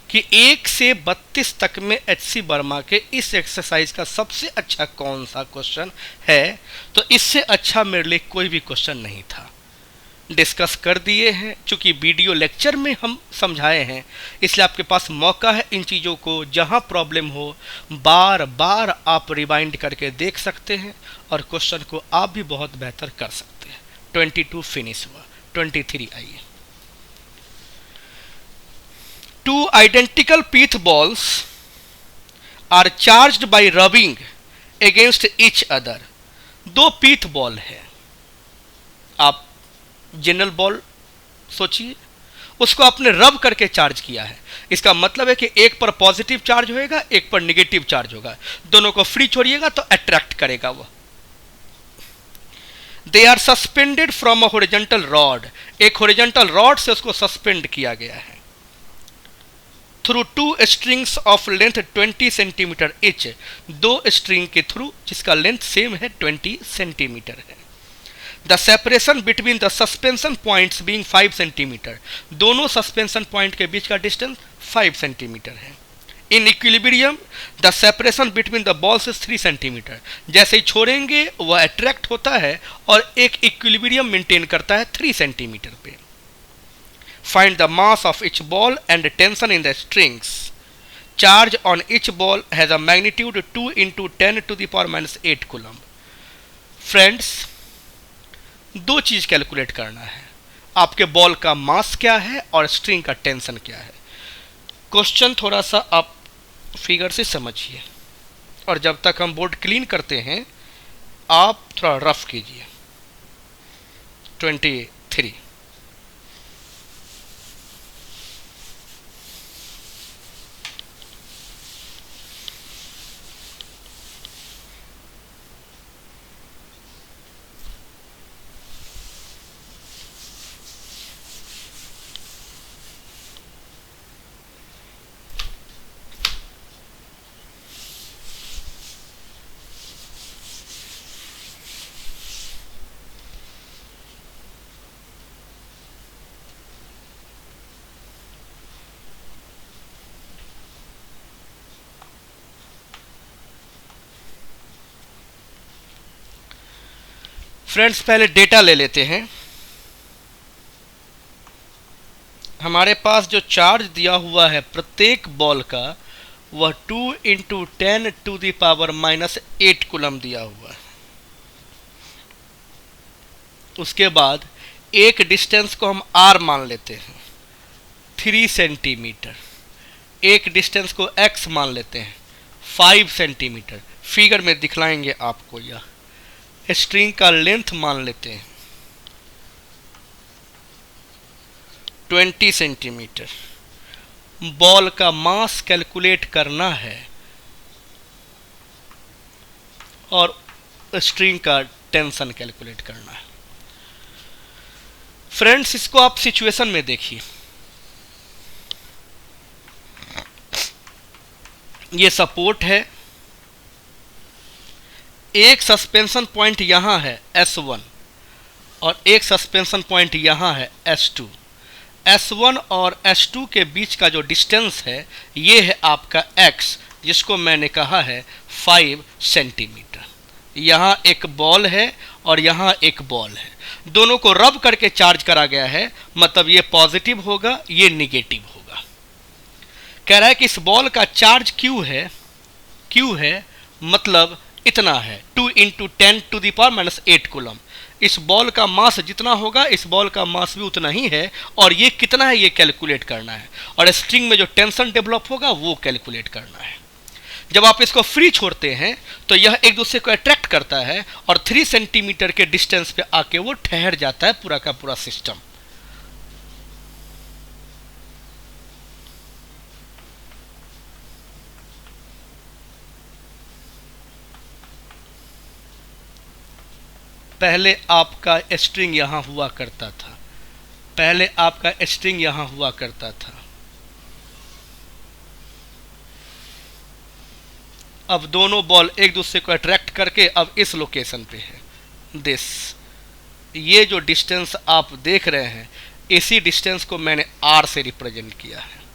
कि 1 से 32 तक में एचसी वर्मा के इस एक्सरसाइज का सबसे अच्छा कौन सा क्वेश्चन है, तो इससे अच्छा मेरे लिए कोई भी क्वेश्चन नहीं था। डिस्कस कर दिए हैं, चूंकि वीडियो लेक्चर में हम समझाए हैं, इसलिए आपके पास मौका है इन चीज़ों को जहां प्रॉब्लम हो बार बार आप रिवाइंड करके देख सकते हैं और क्वेश्चन को आप भी बहुत बेहतर कर सकते हैं। 22 फिनिश हुआ, 23 आइए। 2 identical pith balls are charged by rubbing against each other। 2 pith ball है, आप जनरल बॉल सोचिए, उसको आपने रब करके चार्ज किया है। इसका मतलब है कि एक पर पॉजिटिव चार्ज होएगा, एक पर नेगेटिव चार्ज होगा। दोनों को फ्री छोड़िएगा तो अट्रैक्ट करेगा वो। They are suspended from a horizontal rod, एक हॉरिजॉन्टल रॉड से उसको सस्पेंड किया गया है। Through 2 strings of length 20 centimetre each, 2 string के थ्रू जिसका लेंथ सेम है 20 सेंटीमीटर है। The separation between the suspension points being 5 centimetre, दोनों सस्पेंशन पॉइंट के बीच का डिस्टेंस 5 सेंटीमीटर है। In equilibrium the separation between the balls is 3 centimetre, जैसे ही छोड़ेंगे वह अट्रैक्ट होता है और एक इक्विलिब्रियम मेंटेन करता है 3 सेंटीमीटर पे। Find the mass of each ball and tension in the strings. Charge on each ball has a magnitude 2 into 10 to the power minus 8 coulomb. Friends, 2 चीज कैलकुलेट करना है, आपके बॉल का मास क्या है और स्ट्रिंग का टेंशन क्या है। क्वेश्चन थोड़ा सा आप फिगर से समझिए, और जब तक हम बोर्ड क्लीन करते हैं आप थोड़ा रफ कीजिए। 23 फ्रेंड्स, पहले डेटा ले लेते हैं। हमारे पास जो चार्ज दिया हुआ है प्रत्येक बॉल का वह 2 into 10 to the power minus 8 coulomb दिया हुआ है। उसके बाद एक डिस्टेंस को हम r मान लेते हैं 3 सेंटीमीटर, एक डिस्टेंस को x मान लेते हैं 5 सेंटीमीटर। फिगर में दिखलाएंगे आपको। यह स्ट्रिंग का लेंथ मान लेते हैं 20 सेंटीमीटर। बॉल का मास कैलकुलेट करना है और स्ट्रिंग का टेंशन कैलकुलेट करना है। फ्रेंड्स, इसको आप सिचुएशन में देखिए। ये सपोर्ट है, एक सस्पेंशन पॉइंट यहां है S1 और एक सस्पेंशन पॉइंट यहां है S2। S1 और S2 के बीच का जो डिस्टेंस है ये है आपका X, जिसको मैंने कहा है 5 सेंटीमीटर। यहाँ एक बॉल है और यहाँ एक बॉल है, दोनों को रब करके चार्ज करा गया है, मतलब ये पॉजिटिव होगा ये निगेटिव होगा। कह रहा है कि इस बॉल का चार्ज Q है मतलब इतना है 2 into 10 to the power minus 8 coulomb. इस बॉल का मास जितना होगा इस बॉल का मास भी उतना ही है, और ये कितना है ये कैलकुलेट करना है, और स्ट्रिंग में जो टेंशन डेवलप होगा वो कैलकुलेट करना है। जब आप इसको फ्री छोड़ते हैं तो यह एक दूसरे को अट्रैक्ट करता है और 3 सेंटीमीटर के डिस्टेंस पे आके वो ठहर जाता है पूरा का पूरा सिस्टम। पहले आपका स्ट्रिंग यहां हुआ करता था, अब दोनों बॉल एक दूसरे को अट्रैक्ट करके अब इस लोकेशन पे है दिस। ये जो डिस्टेंस आप देख रहे हैं इसी डिस्टेंस को मैंने r से रिप्रेजेंट किया है।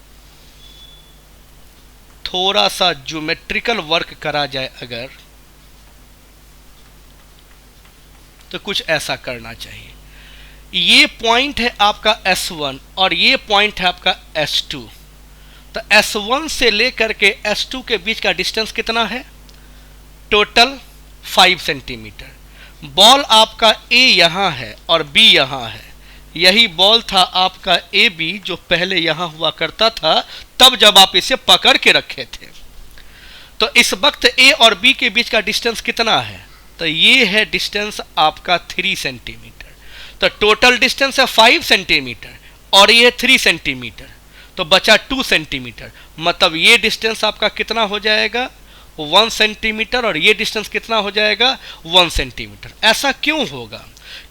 थोड़ा सा ज्योमेट्रिकल वर्क करा जाए अगर, तो कुछ ऐसा करना चाहिए। ये पॉइंट है आपका S1 और ये पॉइंट है आपका S2। तो S1 से लेकर के S2 के बीच का डिस्टेंस कितना है? Total 5 centimetre. बॉल आपका A यहाँ है और B यहाँ है। यही बॉल था आपका AB जो पहले यहाँ हुआ करता था तब जब आप इसे पकड़ के रखे थे। तो इस वक्त A और B के बीच का डिस्टेंस कितना है? तो ये है डिस्टेंस आपका 3 सेंटीमीटर। तो टोटल डिस्टेंस है 5 सेंटीमीटर और ये 3 सेंटीमीटर, तो बचा 2 सेंटीमीटर। मतलब ये डिस्टेंस आपका कितना हो जाएगा? 1 सेंटीमीटर, और ये डिस्टेंस कितना हो जाएगा? 1 सेंटीमीटर। ऐसा क्यों होगा?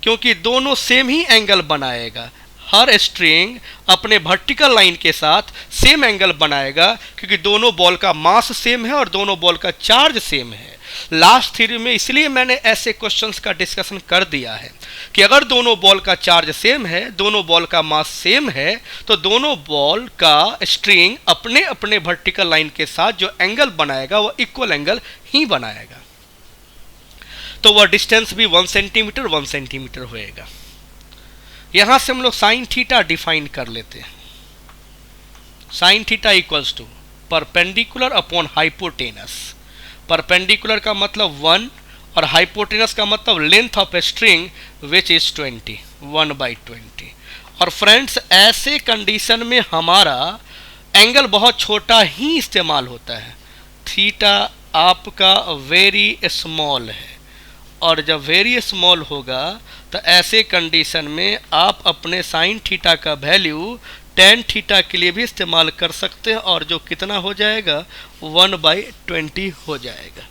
क्योंकि दोनों सेम ही एंगल बनाएगा। हर स्ट्रिंग अपने वर्टिकल लाइन के साथ सेम एंगल बनाएगा, क्योंकि दोनों बॉल का मास सेम है और दोनों बॉल का चार्ज सेम है। लास्ट थ्योरी में इसलिए मैंने ऐसे क्वेश्चंस का डिस्कशन कर दिया है कि अगर दोनों बॉल का चार्ज सेम है, दोनों बॉल का मास सेम है, तो दोनों बॉल का स्ट्रिंग अपने अपने वर्टिकल लाइन के साथ जो एंगल बनाएगा वो इक्वल एंगल ही बनाएगा। तो वह डिस्टेंस भी 1 सेंटीमीटर 1 सेंटीमीटर होएगा। यहां से हम लोग साइन थीटा डिफाइन कर लेते हैं। Sine theta equals to perpendicular upon hypotenuse. Perpendicular का मतलब 1 और हाइपोटेनस का मतलब length of a string which is 20, 1/20। और फ्रेंड्स, ऐसे कंडीशन में हमारा एंगल बहुत छोटा ही इस्तेमाल होता है। थीटा आपका वेरी स्मॉल है, और जब वेरी स्मॉल होगा तो ऐसे कंडीशन में आप अपने साइन थीटा का वैल्यू टेन थीटा के लिए भी इस्तेमाल कर सकते हैं, और जो कितना हो जाएगा? 1/20 हो जाएगा।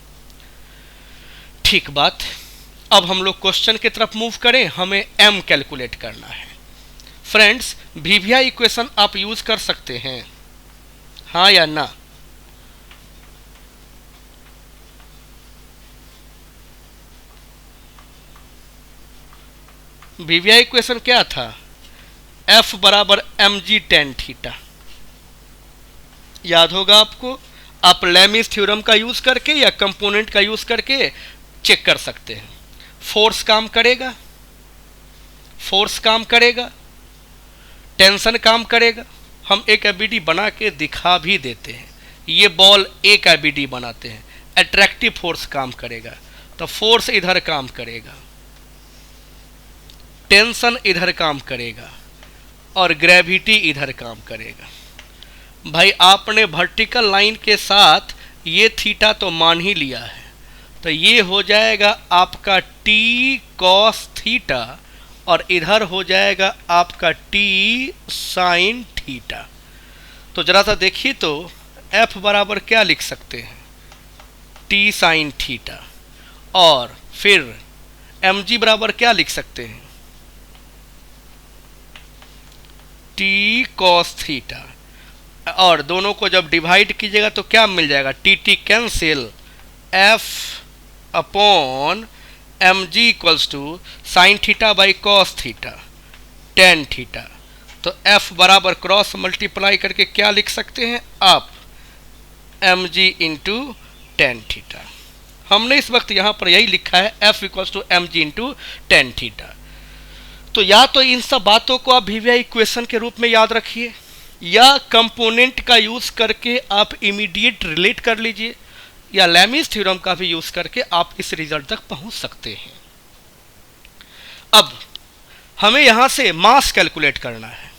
ठीक बात। अब हम लोग क्वेश्चन की तरफ मूव करें। हमें m कैलकुलेट करना है। फ्रेंड्स, वीविया इक्वेशन आप यूज कर सकते हैं, हाँ या ना? वीविया इक्वेशन क्या था? F बराबर mg टेन थीटा। याद होगा आपको। आप लेमिस थ्योरम का यूज करके या कंपोनेंट का यूज करके चेक कर सकते हैं। फोर्स काम करेगा, फोर्स काम करेगा, टेंशन काम करेगा। हम एक एबीडी बना के दिखा भी देते हैं। ये बॉल एक एबीडी बनाते हैं। अट्रैक्टिव फोर्स काम करेगा, तो फोर्स इधर काम करेगा, टेंशन इधर काम करेगा, और ग्रेविटी इधर काम करेगा। भाई, आपने वर्टिकल लाइन के साथ ये थीटा तो मान ही लिया है, तो ये हो जाएगा आपका टी कॉस थीटा, और इधर हो जाएगा आपका टी साइन थीटा। तो जरा सा देखिए तो F बराबर क्या लिख सकते हैं? T sine theta. और फिर mg बराबर क्या लिख सकते हैं? T cos theta. और दोनों को जब डिवाइड कीजिएगा तो क्या मिल जाएगा? T T cancel, F upon mg equals to sine theta by cos theta tan theta. तो F बराबर क्रॉस मल्टीप्लाई करके क्या लिख सकते हैं आप? mg into tan theta. हमने इस वक्त यहाँ पर यही लिखा है, F equals to mg into tan theta. तो या तो इन सब बातों को आप वीविया इक्वेशन के रूप में याद रखिए, या कंपोनेंट का यूज करके आप इमीडिएट रिलेट कर लीजिए, या लेमिस थ्योरम का भी यूज करके आप इस रिजल्ट तक पहुंच सकते हैं। अब हमें यहां से मास कैलकुलेट करना है,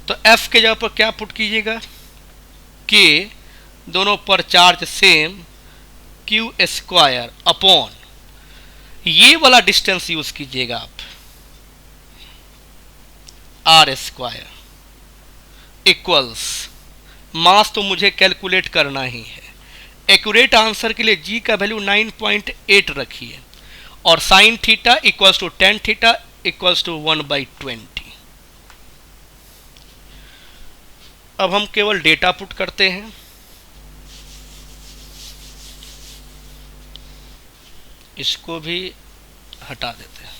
तो F के जगह पर क्या पुट कीजिएगा? K, दोनों पर charge same, Q square upon ये वाला डिस्टेंस यूज कीजिएगा आप, R स्क्वायर इक्वल्स मास तो मुझे कैलकुलेट करना ही है। एक्यूरेट आंसर के लिए G का वैल्यू 9.8 रखिए, और sine theta equals to tan theta equals to 1/20। अब हम केवल डेटा पुट करते हैं। इसको भी हटा देते हैं।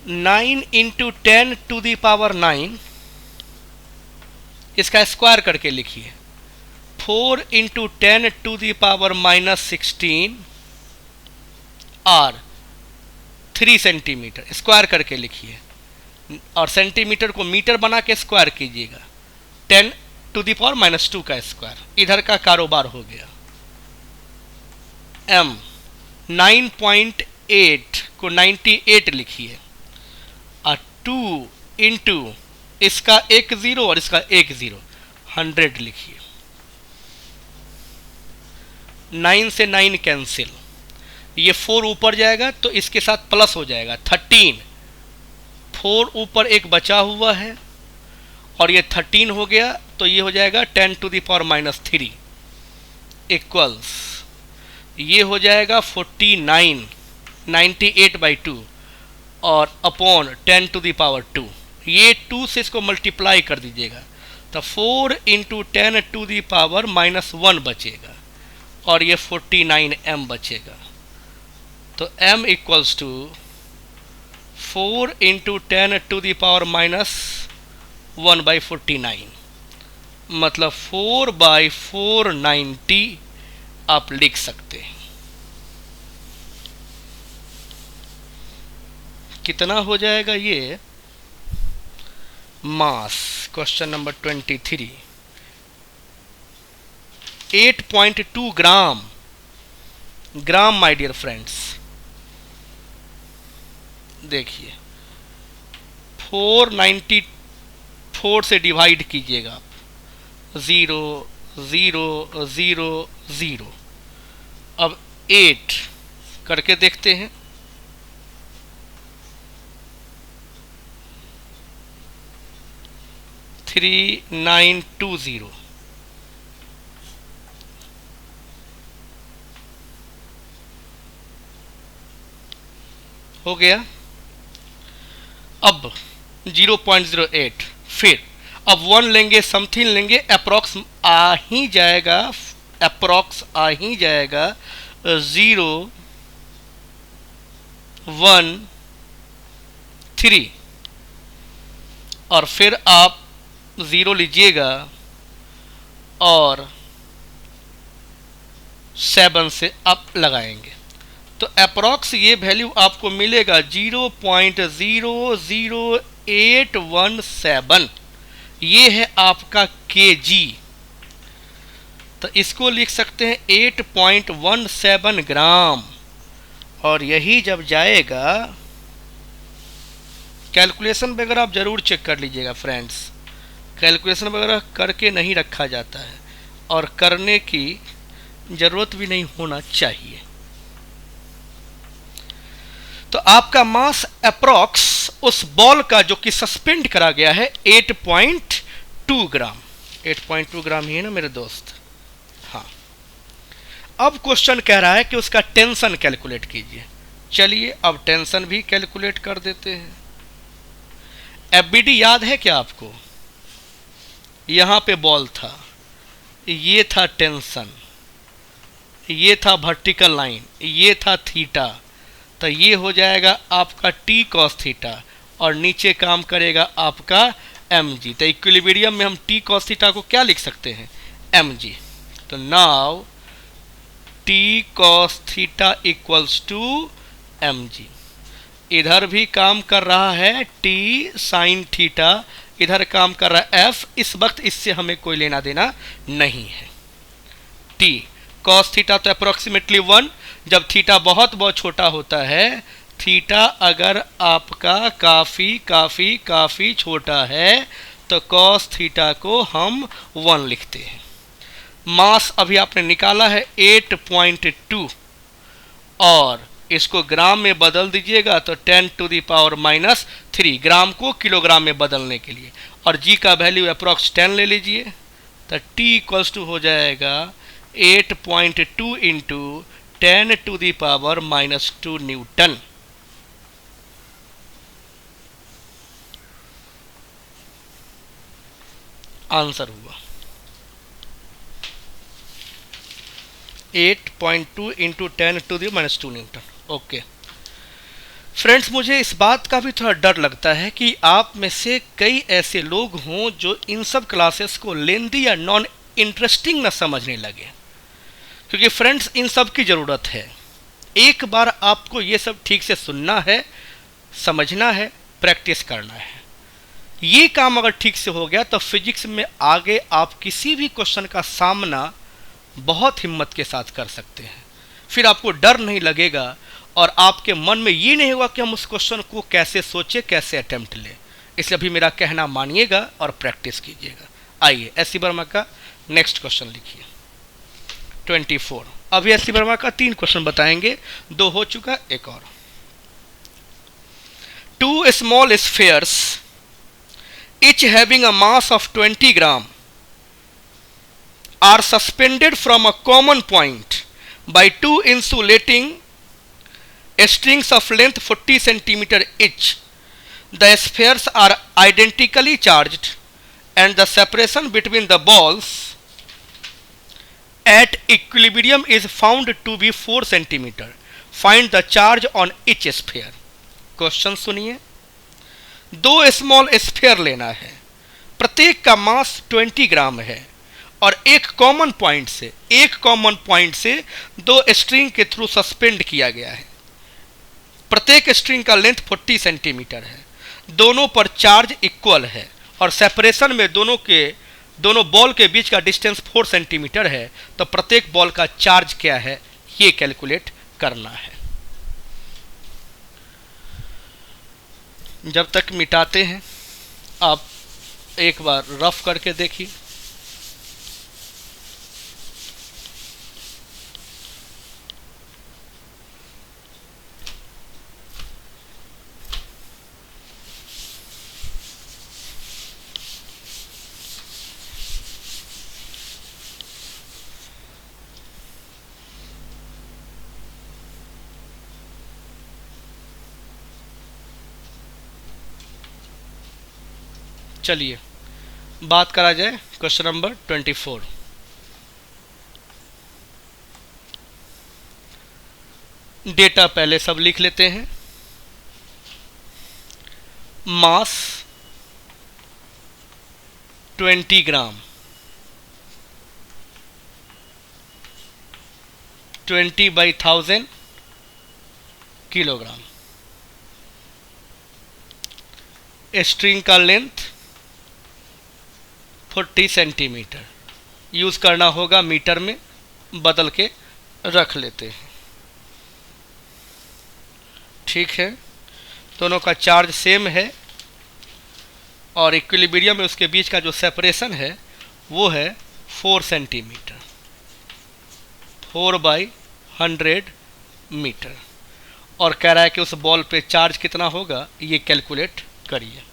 9 इंटू 10⁹ इसका स्क्वायर करके लिखिए। 4 इंटू 10⁻⁻16 और 3 सेंटीमीटर स्क्वायर करके लिखिए, और सेंटीमीटर को मीटर बना के स्क्वायर कीजिएगा। 10⁻⁻2 का स्क्वायर, इधर का कारोबार हो गया। m 9.8 को 98 लिखिए, और 2 इंटू इसका एक जीरो और इसका एक जीरो 100 लिखिए। 9 से 9 कैंसिल, ये 4 ऊपर जाएगा तो इसके साथ प्लस हो जाएगा 13। 4 ऊपर एक बचा हुआ है और ये 13 हो गया, तो ये हो जाएगा 10⁻³ इक्वल्स, ये हो जाएगा 49 98/2 और अपॉन 10⁻²। ये 2 से इसको मल्टीप्लाई कर दीजिएगा तो 4 इंटू 10⁻⁻1 बचेगा, और ये 49 m बचेगा। तो m इक्वल्स टू 4 इंटू 10⁻⁻1/49, मतलब 4/490 आप लिख सकते हैं। कितना हो जाएगा ये mass? Question number 23, 8.2 gram. Gram my dear friends, देखिए 494 से डिवाइड कीजिएगा आप, 0 0 0 0। अब 8 करके देखते हैं। 3920 हो गया। अब 0.08, फिर अब 1 लेंगे, समथिंग लेंगे, अप्रॉक्स आ ही जाएगा, अप्रॉक्स आ ही जाएगा 0 1 3, और फिर आप 0 लीजिएगा और 7 से आप लगाएंगे तो अप्रॉक्स ये वैल्यू आपको मिलेगा 0.00817। ये है आपका kg, तो इसको लिख सकते हैं 8.17 ग्राम। और यही जब जाएगा, कैलकुलेशन वगैरह आप ज़रूर चेक कर लीजिएगा फ्रेंड्स, कैलकुलेशन वगैरह करके नहीं रखा जाता है और करने की ज़रूरत भी नहीं होना चाहिए। तो आपका मास अप्रॉक्स उस बॉल का जो कि सस्पेंड करा गया है 8.2 ग्राम। 8.2 ग्राम ही है ना मेरे दोस्त? हाँ। अब क्वेश्चन कह रहा है कि उसका टेंशन कैलकुलेट कीजिए। चलिए अब टेंशन भी कैलकुलेट कर देते हैं। एफबीडी याद है क्या आपको? यहाँ पे बॉल था, ये था टेंशन, ये था वर्टिकल लाइन, ये था थीटा, तो ये हो जाएगा आपका टी कॉस थीटा और नीचे काम करेगा आपका एम जी। तो इक्विलिब्रियम में हम टी कॉस थीटा को क्या लिख सकते हैं? M G. तो now T cos theta equals to M G. इधर भी काम कर रहा है टी साइन थीटा, इधर काम कर रहा है एफ। इस वक्त इससे हमें कोई लेना देना नहीं है। टी कॉस थीटा तो अप्रोक्सीमेटली 1, जब थीटा बहुत बहुत छोटा होता है, थीटा अगर आपका काफ़ी काफ़ी काफ़ी छोटा है तो कॉस थीटा को हम 1 लिखते हैं। मास अभी आपने निकाला है 8.2 और इसको ग्राम में बदल दीजिएगा तो 10⁻³ ग्राम को किलोग्राम में बदलने के लिए, और जी का वैल्यू अप्रॉक्स 10 ले लीजिए तो टी इक्वल्स टू हो जाएगा 8.2 इंटू 10⁻⁻² न्यूटन। आंसर हुआ 8.2 इंटू 10⁻² न्यूटन। ओके, फ्रेंड्स, मुझे इस बात का भी थोड़ा डर लगता है कि आप में से कई ऐसे लोग हों जो इन सब क्लासेस को लेंदी या नॉन इंटरेस्टिंग ना समझने लगे, क्योंकि फ्रेंड्स इन सब की ज़रूरत है। एक बार आपको ये सब ठीक से सुनना है, समझना है, प्रैक्टिस करना है। ये काम अगर ठीक से हो गया तो फिजिक्स में आगे आप किसी भी क्वेश्चन का सामना बहुत हिम्मत के साथ कर सकते हैं। फिर आपको डर नहीं लगेगा और आपके मन में ये नहीं होगा कि हम उस क्वेश्चन को कैसे सोचें, कैसे अटेम्प्ट लें। इसलिए अभी मेरा कहना मानिएगा और प्रैक्टिस कीजिएगा। आइए एस सी वर्मा का नेक्स्ट क्वेश्चन लिखिए 24। अभी एस सी वर्मा का 3 क्वेश्चन बताएंगे, 2 हो चुका, एक और। 2 small spheres each having a mass of 20 gram are suspended from a common point by 2 insulating strings of length 40 centimeter each. The spheres are identically charged and the separation between the balls at equilibrium is found to be 4 centimeter. Find the charge on each sphere. Question सुनिए। 2 स्मॉल स्फीयर लेना है, प्रत्येक का मास 20 ग्राम है और एक कॉमन पॉइंट से 2 स्ट्रिंग के थ्रू सस्पेंड किया गया है। प्रत्येक स्ट्रिंग का लेंथ 40 सेंटीमीटर है, दोनों पर चार्ज इक्वल है और सेपरेशन में दोनों बॉल के बीच का डिस्टेंस 4 सेंटीमीटर है। तो प्रत्येक बॉल का चार्ज क्या है ये कैलकुलेट करना है। जब तक मिटाते हैं आप एक बार रफ करके देखिए। चलिए बात करा जाए क्वेश्चन नंबर 24। डेटा पहले सब लिख लेते हैं। मास 20 ग्राम, 20/1000 किलोग्राम। स्ट्रिंग का लेंथ 40 सेंटीमीटर। यूज़ करना होगा मीटर में, बदल के रख लेते हैं। ठीक है, दोनों का चार्ज सेम है और इक्विलिब्रियम में उसके बीच का जो सेपरेशन है वो है 4 सेंटीमीटर, 4/100 मीटर। और कह रहा है कि उस बॉल पे चार्ज कितना होगा ये कैलकुलेट करिए।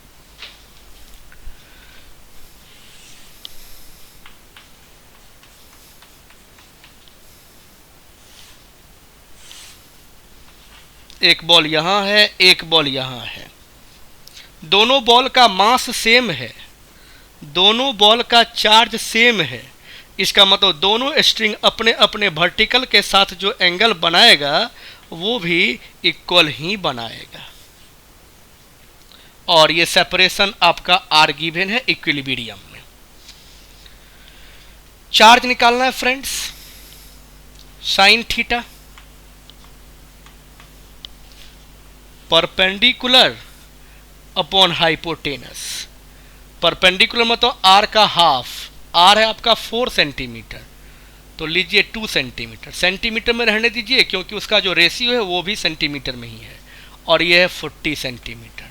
एक बॉल यहाँ है, एक बॉल यहाँ है, दोनों बॉल का मास सेम है, दोनों बॉल का चार्ज सेम है। इसका मतलब दोनों स्ट्रिंग अपने अपने वर्टिकल के साथ जो एंगल बनाएगा वो भी इक्वल ही बनाएगा। और ये सेपरेशन आपका आर गिवन है इक्विलिब्रियम में। चार्ज निकालना है friends, sine theta perpendicular upon hypotenuse. Perpendicular मतलब आर का हाफ, आर है आपका 4 सेंटीमीटर, तो लीजिए 2 सेंटीमीटर। सेंटीमीटर में रहने दीजिए क्योंकि उसका जो रेशियो है वो भी सेंटीमीटर में ही है, और ये है 40 सेंटीमीटर।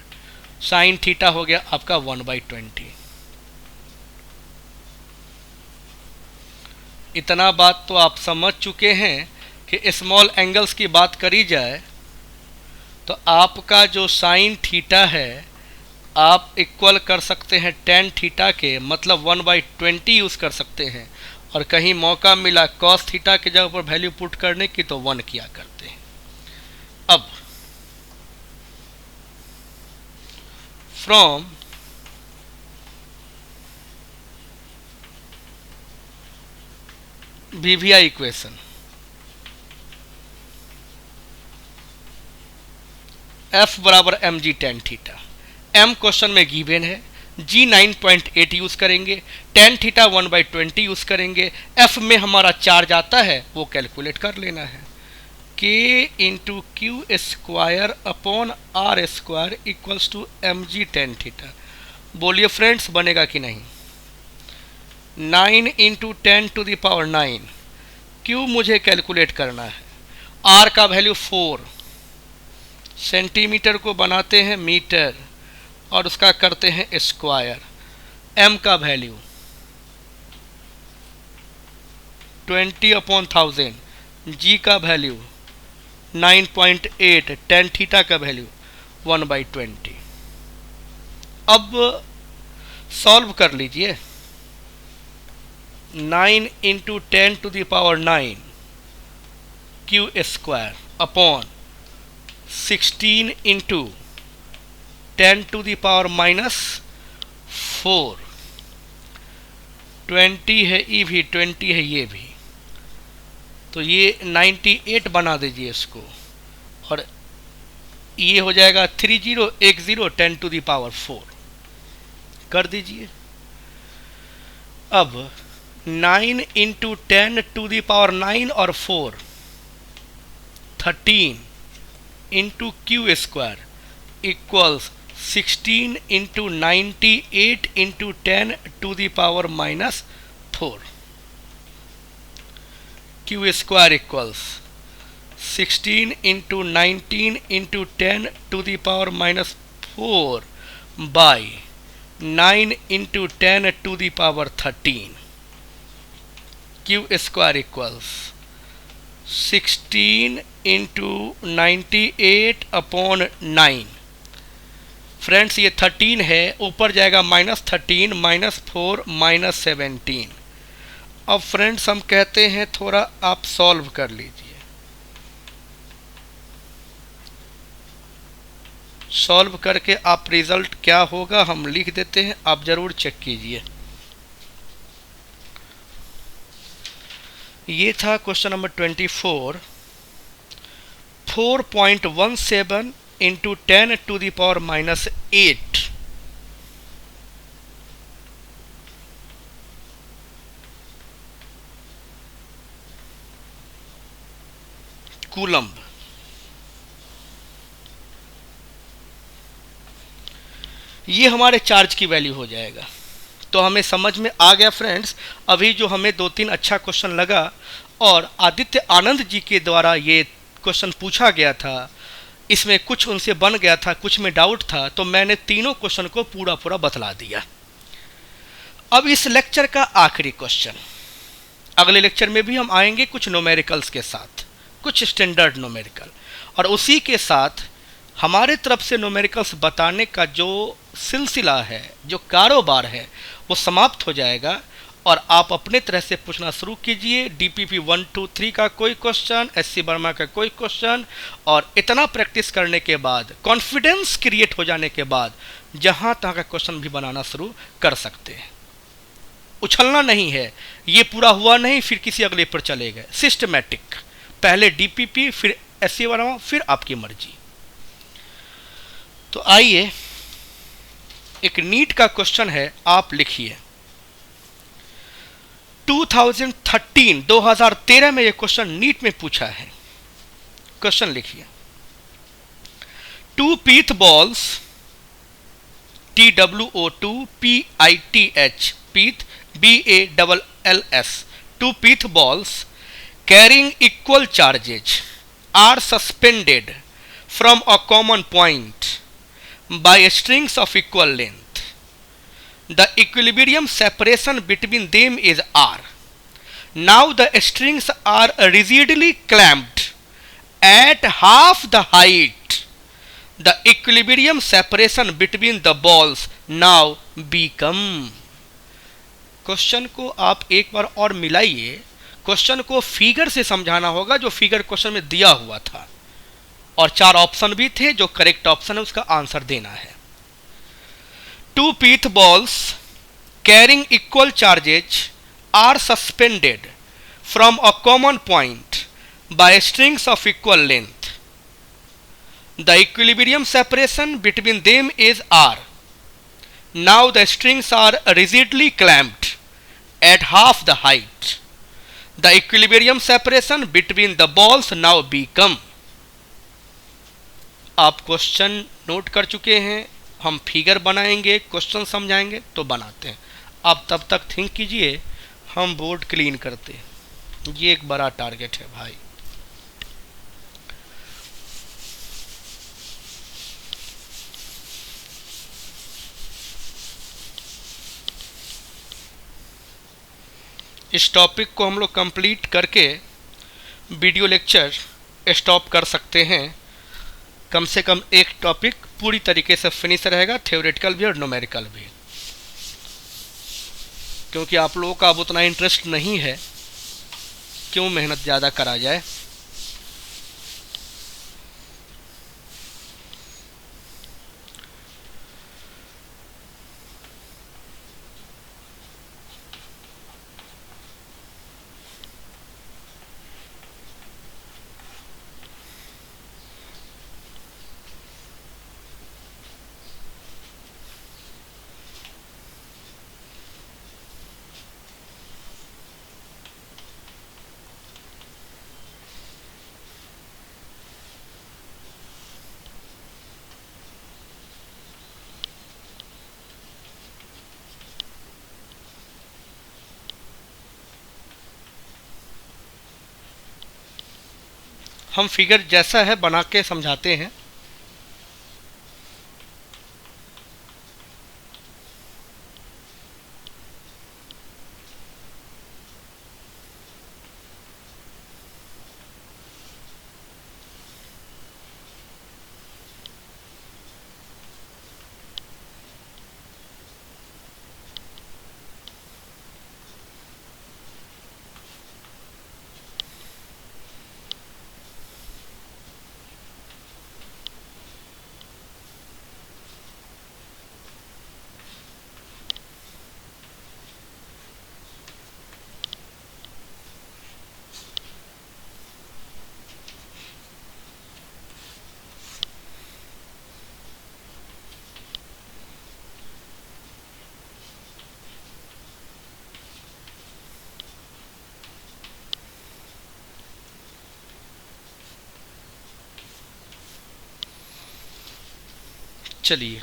साइन थीटा हो गया आपका 1/20। इतना बात तो आप समझ चुके हैं कि स्मॉल एंगल्स की बात करी जाए तो आपका जो साइन थीटा है आप इक्वल कर सकते हैं टेन थीटा के, मतलब 1/20 यूज़ कर सकते हैं। और कहीं मौका मिला कॉस थीटा की जगह पर वैल्यू पुट करने की तो 1 किया करते हैं। अब फ्रॉम VVI इक्वेशन F बराबर M G tan theta. M question में गिवन है, G 9.8 यूज करेंगे, टेन थीटा 1/20 यूज करेंगे, F में हमारा चार्ज आता है वो कैलकुलेट कर लेना है। K into Q square upon R square equals to M G tan theta. बोलिए फ्रेंड्स, बनेगा कि नहीं? 9 इंटू 10⁻⁹, क्यू मुझे कैलकुलेट करना है, आर का वैल्यू 4, सेंटीमीटर को बनाते हैं मीटर और उसका करते हैं स्क्वायर, एम का वैल्यू 20/1000, जी का वैल्यू 9.8, टेन थीटा का वैल्यू 1/20। अब सॉल्व कर लीजिए। 9 into 10⁹ Q square upon 16 into 10⁻⁻4, 20 है ई भी, 20 है ये भी, तो ये 98 बना दीजिए इसको, और ये हो जाएगा 3010 10⁻4 कर दीजिए। अब 9 इंटू 10⁹ और 4, 13 into Q square equals 16 into 98 into 10⁻⁻4, Q square equals 16 into 19 into 10⁻⁻4 by 9 into 10⁻13, Q square equals 16 into 98 upon 9। Friends ये 13 है, ऊपर जाएगा -13, -4, -17। अब फ्रेंड्स हम कहते हैं थोड़ा आप सॉल्व कर लीजिए। सॉल्व करके आप रिजल्ट क्या होगा हम लिख देते हैं, आप जरूर चेक कीजिए। ये था क्वेश्चन नंबर 24। 4.17 into 10⁻⁻8 coulomb. ये हमारे चार्ज की वैल्यू हो जाएगा। तो हमें समझ में आ गया फ्रेंड्स। अभी जो हमें 2-3 अच्छा क्वेश्चन लगा और आदित्य आनंद जी के द्वारा ये क्वेश्चन पूछा गया था, इसमें कुछ उनसे बन गया था, कुछ में डाउट था, तो मैंने तीनों क्वेश्चन को पूरा पूरा बतला दिया। अब इस लेक्चर का आखिरी क्वेश्चन, अगले लेक्चर में भी हम आएंगे कुछ न्यूमेरिकल्स के साथ, कुछ स्टैंडर्ड न्यूमेरिकल, और उसी के साथ हमारे तरफ से न्यूमेरिकल्स बताने का जो सिलसिला है, जो कारोबार है, वो समाप्त हो जाएगा। और आप अपने तरह से पूछना शुरू कीजिए। DPP 1, 2, 3 का कोई क्वेश्चन, SC वर्मा का कोई क्वेश्चन, और इतना प्रैक्टिस करने के बाद, कॉन्फिडेंस क्रिएट हो जाने के बाद जहाँ तहाँ का क्वेश्चन भी बनाना शुरू कर सकते हैं। उछलना नहीं है, ये पूरा हुआ नहीं फिर किसी अगले पर चले गए। सिस्टमैटिक, पहले DPP, फिर SC वर्मा, फिर आपकी मर्जी। तो आइए, एक नीट का क्वेश्चन है, आप लिखिए। 2013 में ये क्वेश्चन नीट में पूछा है। क्वेश्चन लिखिए। 2 pith balls, TWO2 PITH, pith BALLS, 2 pith balls carrying equal charges are suspended from a common point by strings of equal length. The equilibrium separation between them is R. Now the strings are rigidly clamped at half the height. The equilibrium separation between the balls now become. Question को आप एक बार और मिलाइए। क्वेश्चन को फिगर से समझाना होगा, जो फिगर क्वेश्चन में दिया हुआ था, और 4 ऑप्शन भी थे, जो करेक्ट ऑप्शन है उसका आंसर देना है। 2 pith balls carrying equal charges are suspended from a common point by strings of equal length. The equilibrium separation between them is R. Now the strings are rigidly clamped at half the height. The equilibrium separation between the balls now become. आप क्वेश्चन नोट कर चुके हैं, हम फिगर बनाएंगे, क्वेश्चन समझाएंगे तो बनाते हैं। आप तब तक थिंक कीजिए, हम बोर्ड क्लीन करते हैं। ये एक बड़ा टारगेट है भाई। इस टॉपिक को हम लोग कंप्लीट करके वीडियो लेक्चर स्टॉप कर सकते हैं। कम से कम एक टॉपिक पूरी तरीके से फिनिश रहेगा, थ्योरेटिकल भी और न्यूमेरिकल भी। क्योंकि आप लोगों का अब उतना इंटरेस्ट नहीं है, क्यों मेहनत ज़्यादा करा जाए। हम फिगर जैसा है बना के समझाते हैं। चलिए,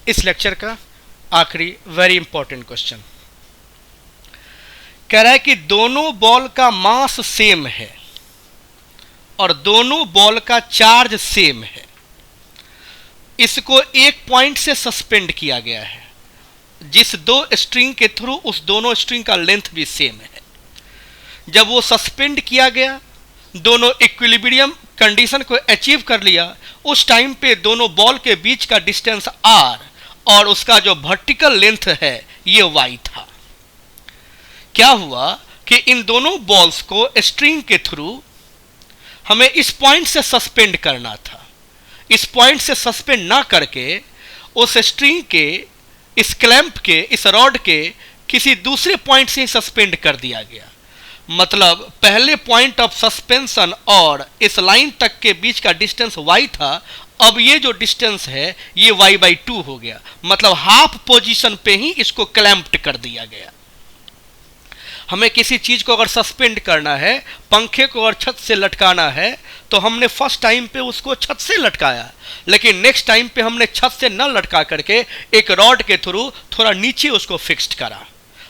इस लेक्चर का आखिरी वेरी इंपॉर्टेंट क्वेश्चन कह रहा है कि दोनों बॉल का मास सेम है और दोनों बॉल का चार्ज सेम है। इसको एक पॉइंट से सस्पेंड किया गया है, जिस दो स्ट्रिंग के थ्रू उस दोनों स्ट्रिंग का लेंथ भी सेम है। जब वो सस्पेंड किया गया, दोनों इक्विलिब्रियम कंडीशन को अचीव कर लिया, उस टाइम पे दोनों बॉल के बीच का डिस्टेंस r और उसका जो वर्टिकल लेंथ है ये y था। क्या हुआ कि इन दोनों बॉल्स को स्ट्रिंग के थ्रू हमें इस पॉइंट से सस्पेंड करना था। इस पॉइंट से सस्पेंड ना करके उस स्ट्रिंग के, इस क्लैंप के, इस रॉड के किसी दूसरे पॉइंट से सस्पेंड कर दिया गया। मतलब पहले पॉइंट ऑफ सस्पेंशन और इस लाइन तक के बीच का डिस्टेंस y था, अब ये जो डिस्टेंस है ये y/2 हो गया। मतलब हाफ पोजीशन पे ही इसको क्लैंप्ड कर दिया गया। हमें किसी चीज को अगर सस्पेंड करना है, पंखे को अगर छत से लटकाना है, तो हमने फर्स्ट टाइम पे उसको छत से लटकाया, लेकिन नेक्स्ट टाइम पे हमने छत से न लटका करके एक रॉड के थ्रू थोड़ा नीचे उसको फिक्स्ड करा।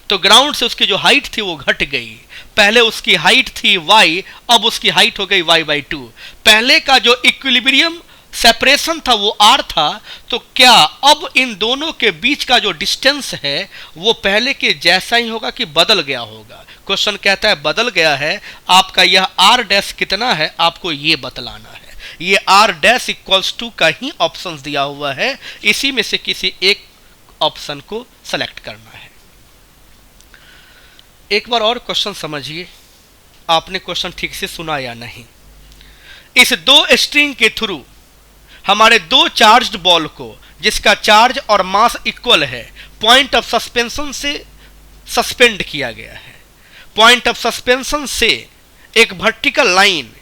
तो ग्राउंड से उसकी जो हाइट थी वो घट गई। पहले उसकी हाइट थी y, अब उसकी हाइट हो गई y/2। पहले का जो इक्विलिब्रियम सेपरेशन था वो r था, तो क्या अब इन दोनों के बीच का जो डिस्टेंस है वो पहले के जैसा ही होगा कि बदल गया होगा? क्वेश्चन कहता है बदल गया है। आपका यह r' कितना है आपको ये बतलाना है। ये r' इक्वल्स टू का ही ऑप्शन दिया हुआ है, इसी में से किसी एक ऑप्शन को सेलेक्ट करना है। एक बार और क्वेश्चन समझिए, आपने क्वेश्चन ठीक से सुना या नहीं। इस दो स्ट्रिंग के थ्रू हमारे दो चार्ज्ड बॉल को, जिसका चार्ज और मास इक्वल है, पॉइंट ऑफ सस्पेंशन से सस्पेंड किया गया है। पॉइंट ऑफ सस्पेंशन से एक वर्टिकल लाइन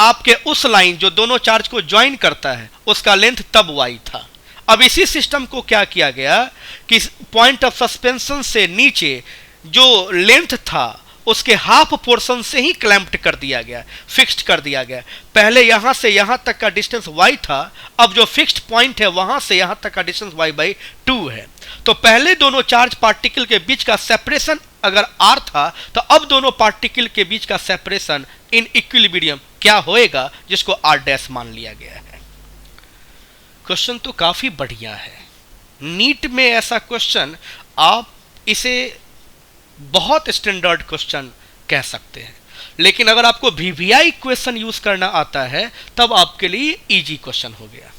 आपके उस लाइन जो दोनों चार्ज को ज्वाइन करता है उसका लेंथ तब y था। अब इसी सिस्टम को क्या किया गया कि पॉइंट ऑफ सस्पेंशन से नीचे जो लेंथ था उसके हाफ पोर्शन से ही क्लैंप्ड कर दिया गया, फिक्स्ड कर दिया गया। पहले यहां से यहां तक का डिस्टेंस y था, अब जो फिक्स्ड पॉइंट है वहां से यहां तक का डिस्टेंस y/2 है। तो पहले दोनों चार्ज पार्टिकल के बीच का सेपरेशन अगर r था, तो अब दोनों पार्टिकल के बीच का सेपरेशन इन इक्विलिब्रियम क्या होएगा, जिसको r' मान लिया गया है। क्वेश्चन तो काफी बढ़िया है। नीट में ऐसा क्वेश्चन आप इसे बहुत स्टैंडर्ड क्वेश्चन कह सकते हैं, लेकिन अगर आपको वीवीआई इक्वेशन यूज करना आता है तब आपके लिए इजी क्वेश्चन हो गया।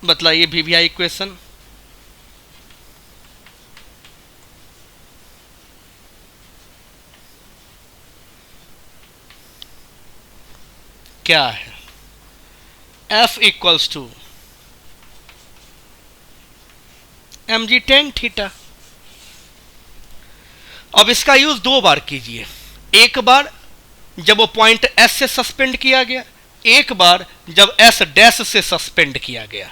बतलाइए वीवीआई इक्वेशन। क्या है? F equals to mg tan theta. अब इसका यूज दो बार कीजिए, एक बार जब वो पॉइंट S से सस्पेंड किया गया, एक बार जब S' से सस्पेंड किया गया,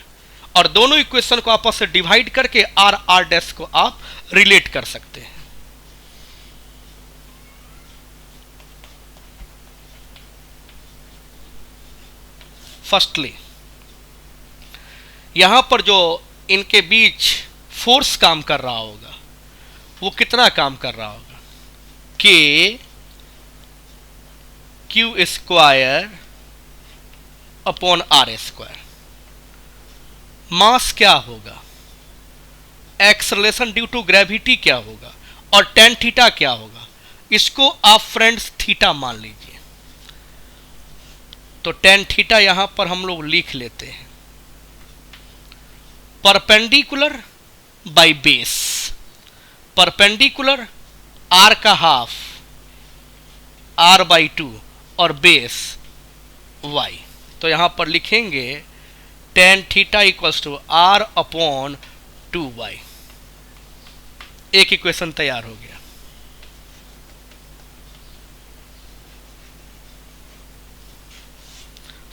और दोनों इक्वेशन को आपस से डिवाइड करके r' को आप रिलेट कर सकते हैं। फर्स्टली यहां पर जो इनके बीच फोर्स काम कर रहा होगा वो कितना काम कर रहा होगा? k q square upon r square. Mass क्या होगा? एक्सेलरेशन ड्यू टू ग्रेविटी क्या होगा? और टेन थीटा क्या होगा? इसको आप फ्रेंड्स थीटा मान लीजिए। तो टेन थीटा यहां पर हम लोग लिख लेते हैं, perpendicular by base. Perpendicular r का हाफ r/2 और बेस y। तो यहां पर लिखेंगे tan theta equals to r अपॉन 2y। एक इक्वेशन तैयार हो गया।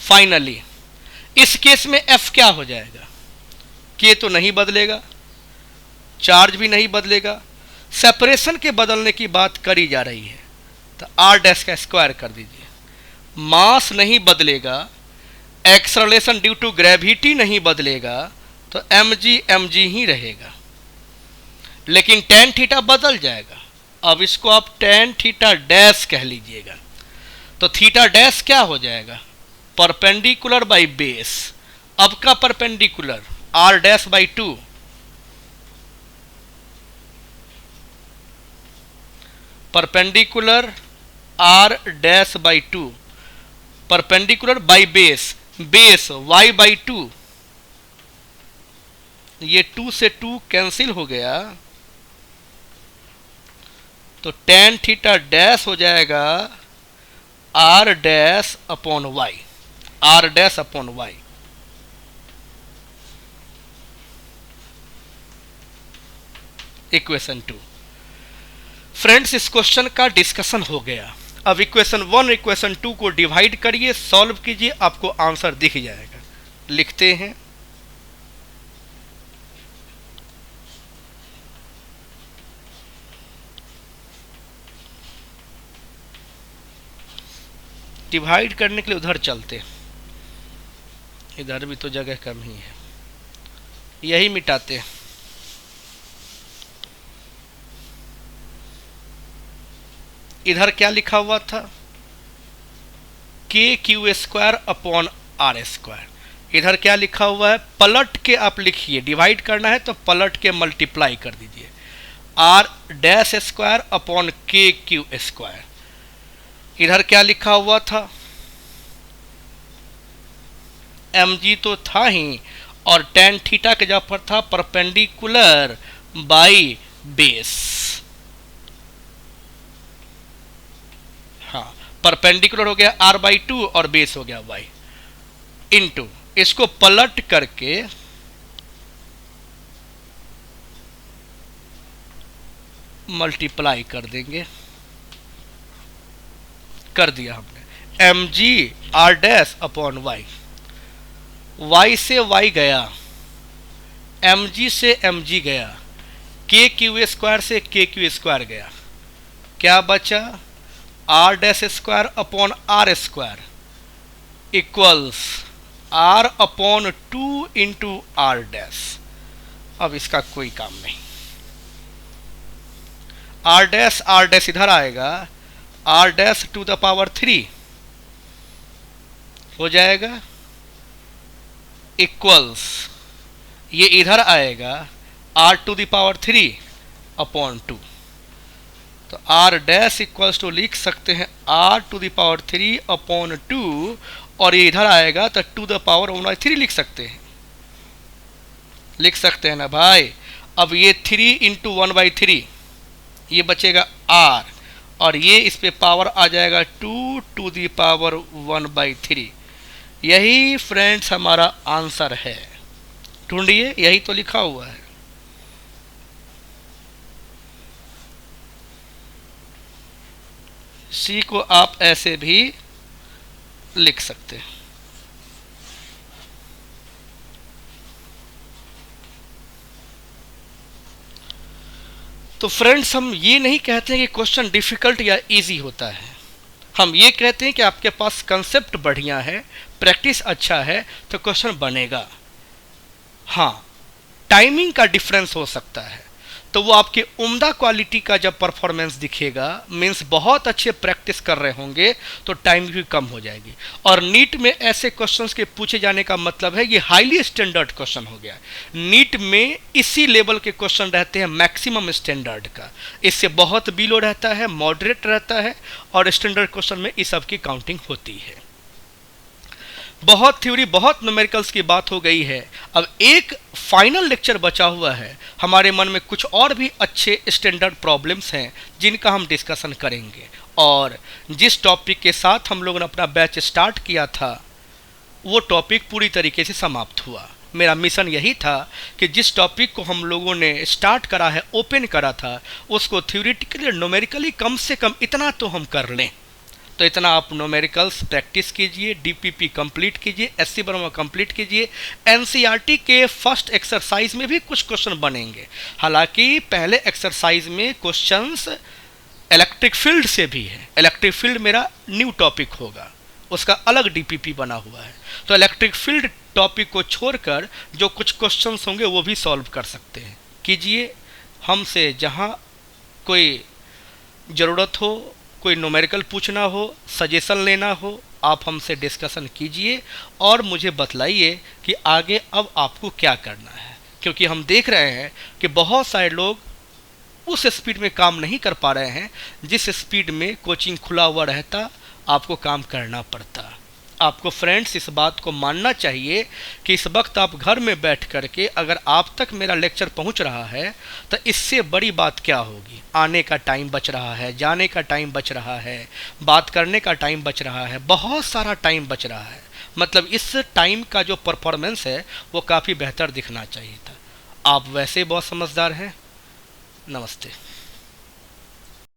फाइनली इस केस में f क्या हो जाएगा? k तो नहीं बदलेगा, चार्ज भी नहीं बदलेगा, सेपरेशन के बदलने की बात करी जा रही है, तो r' का स्क्वायर कर दीजिए। मास नहीं बदलेगा, एक्सेलरेशन ड्यू टू ग्रेविटी नहीं बदलेगा, तो mg ही रहेगा, लेकिन टेन थीटा बदल जाएगा। अब इसको आप टेन थीटा डैश कह लीजिएगा। तो थीटा डैश क्या हो जाएगा? Perpendicular by base. अब का perpendicular r'/2 perpendicular r'/2 perpendicular by base, base y/2। ये 2 से 2 कैंसिल हो गया, तो टेन थीटा डैश हो जाएगा r' upon y, r' upon y। Equation 2। Friends इस क्वेश्चन का डिस्कशन हो गया। अब इक्वेशन 1 इक्वेशन 2 को डिवाइड करिए, सॉल्व कीजिए, आपको आंसर दिख जाएगा। लिखते हैं डिवाइड करने के लिए उधर चलते, इधर भी तो जगह कम ही है, यही मिटाते। इधर क्या लिखा हुआ था? k² upon r square. इधर क्या लिखा हुआ है? पलट के आप लिखिए, डिवाइड करना है तो पलट के मल्टीप्लाई कर दीजिए, r' अपॉन kq²। इधर क्या लिखा हुआ था? mg तो था ही, और टेन थीटा के जगह पर था परपेंडिकुलर बाय बेस। हाँ, परपेंडिकुलर हो गया r/2 और बेस हो गया y, इनटू इसको पलट करके मल्टीप्लाई कर देंगे, कर दिया हमने। M G R dash upon Y, Y से वाई गया, एम जी से एम जी गया, के क्यू स्क्वायर से के क्यू स्क्वायर गया, क्या बचा? R dash square upon R square equals R upon 2 into R dash. अब इसका कोई काम नहीं, आर डैश इधर आएगा, R dash to the power 3 हो जाएगा, इक्वल्स ये इधर आएगा R to the power 3 upon 2। तो आर डैश इक्वल्स टू लिख सकते हैं R to the power 3 upon 2, और ये इधर आएगा तो टू द पावर 1/3 लिख सकते हैं, लिख सकते हैं ना भाई। अब ये 3 इंटू 1/3, ये बचेगा आर, और ये इस पे पावर आ जाएगा 2 टू द पावर 1/3। यही फ्रेंड्स हमारा आंसर है, ढूंढिए, यही तो लिखा हुआ है। सी को आप ऐसे भी लिख सकते हैं। तो फ्रेंड्स हम ये नहीं कहते हैं कि क्वेश्चन डिफिकल्ट या इजी होता है, हम ये कहते हैं कि आपके पास कंसेप्ट बढ़िया है, प्रैक्टिस अच्छा है तो क्वेश्चन बनेगा। हाँ, टाइमिंग का डिफरेंस हो सकता है, तो वो आपके उम्दा क्वालिटी का जब परफॉर्मेंस दिखेगा, मीन्स बहुत अच्छे प्रैक्टिस कर रहे होंगे, तो टाइम भी कम हो जाएगी। और नीट में ऐसे क्वेश्चंस के पूछे जाने का मतलब है ये हाईली स्टैंडर्ड क्वेश्चन हो गया। नीट में इसी लेवल के क्वेश्चन रहते हैं मैक्सिमम स्टैंडर्ड का, इससे बहुत बिलो रहता है, मॉडरेट रहता है, और स्टैंडर्ड क्वेश्चन में इस सब की काउंटिंग होती है। बहुत थ्योरी, बहुत न्यूमेरिकल्स की बात हो गई है। अब एक फाइनल लेक्चर बचा हुआ है, हमारे मन में कुछ और भी अच्छे स्टैंडर्ड प्रॉब्लम्स हैं जिनका हम डिस्कशन करेंगे। और जिस टॉपिक के साथ हम लोगों ने अपना बैच स्टार्ट किया था वो टॉपिक पूरी तरीके से समाप्त हुआ। मेरा मिशन यही था कि जिस टॉपिक को हम लोगों ने स्टार्ट करा है, ओपन करा था, उसको थ्योरेटिकली न्यूमेरिकली कम से कम इतना तो हम कर लें। तो इतना आप न्यूमेरिकल्स प्रैक्टिस कीजिए, डीपीपी कंप्लीट कीजिए, एससी बर्मा कंप्लीट कीजिए। एनसीईआरटी के फर्स्ट एक्सरसाइज में भी कुछ क्वेश्चन बनेंगे, हालांकि पहले एक्सरसाइज में क्वेश्चंस इलेक्ट्रिक फील्ड से भी है। इलेक्ट्रिक फील्ड मेरा न्यू टॉपिक होगा, उसका अलग डीपीपी बना हुआ है। तो इलेक्ट्रिक फील्ड टॉपिक को छोड़कर जो कुछ क्वेश्चंस होंगे वो भी सॉल्व कर सकते हैं। कीजिए, हमसे जहाँ कोई ज़रूरत हो, कोई न्यूमेरिकल पूछना हो, सजेशन लेना हो, आप हमसे डिस्कशन कीजिए और मुझे बतलाइए कि आगे अब आपको क्या करना है। क्योंकि हम देख रहे हैं कि बहुत सारे लोग उस स्पीड में काम नहीं कर पा रहे हैं जिस स्पीड में कोचिंग खुला हुआ रहता, आपको काम करना पड़ता। आपको फ्रेंड्स इस बात को मानना चाहिए कि इस वक्त आप घर में बैठ करके अगर आप तक मेरा लेक्चर पहुंच रहा है तो इससे बड़ी बात क्या होगी। आने का टाइम बच रहा है, जाने का टाइम बच रहा है, बात करने का टाइम बच रहा है, बहुत सारा टाइम बच रहा है। मतलब इस टाइम का जो परफॉर्मेंस है वो काफ़ी बेहतर दिखना चाहिए था। आप वैसे बहुत समझदार हैं। नमस्ते।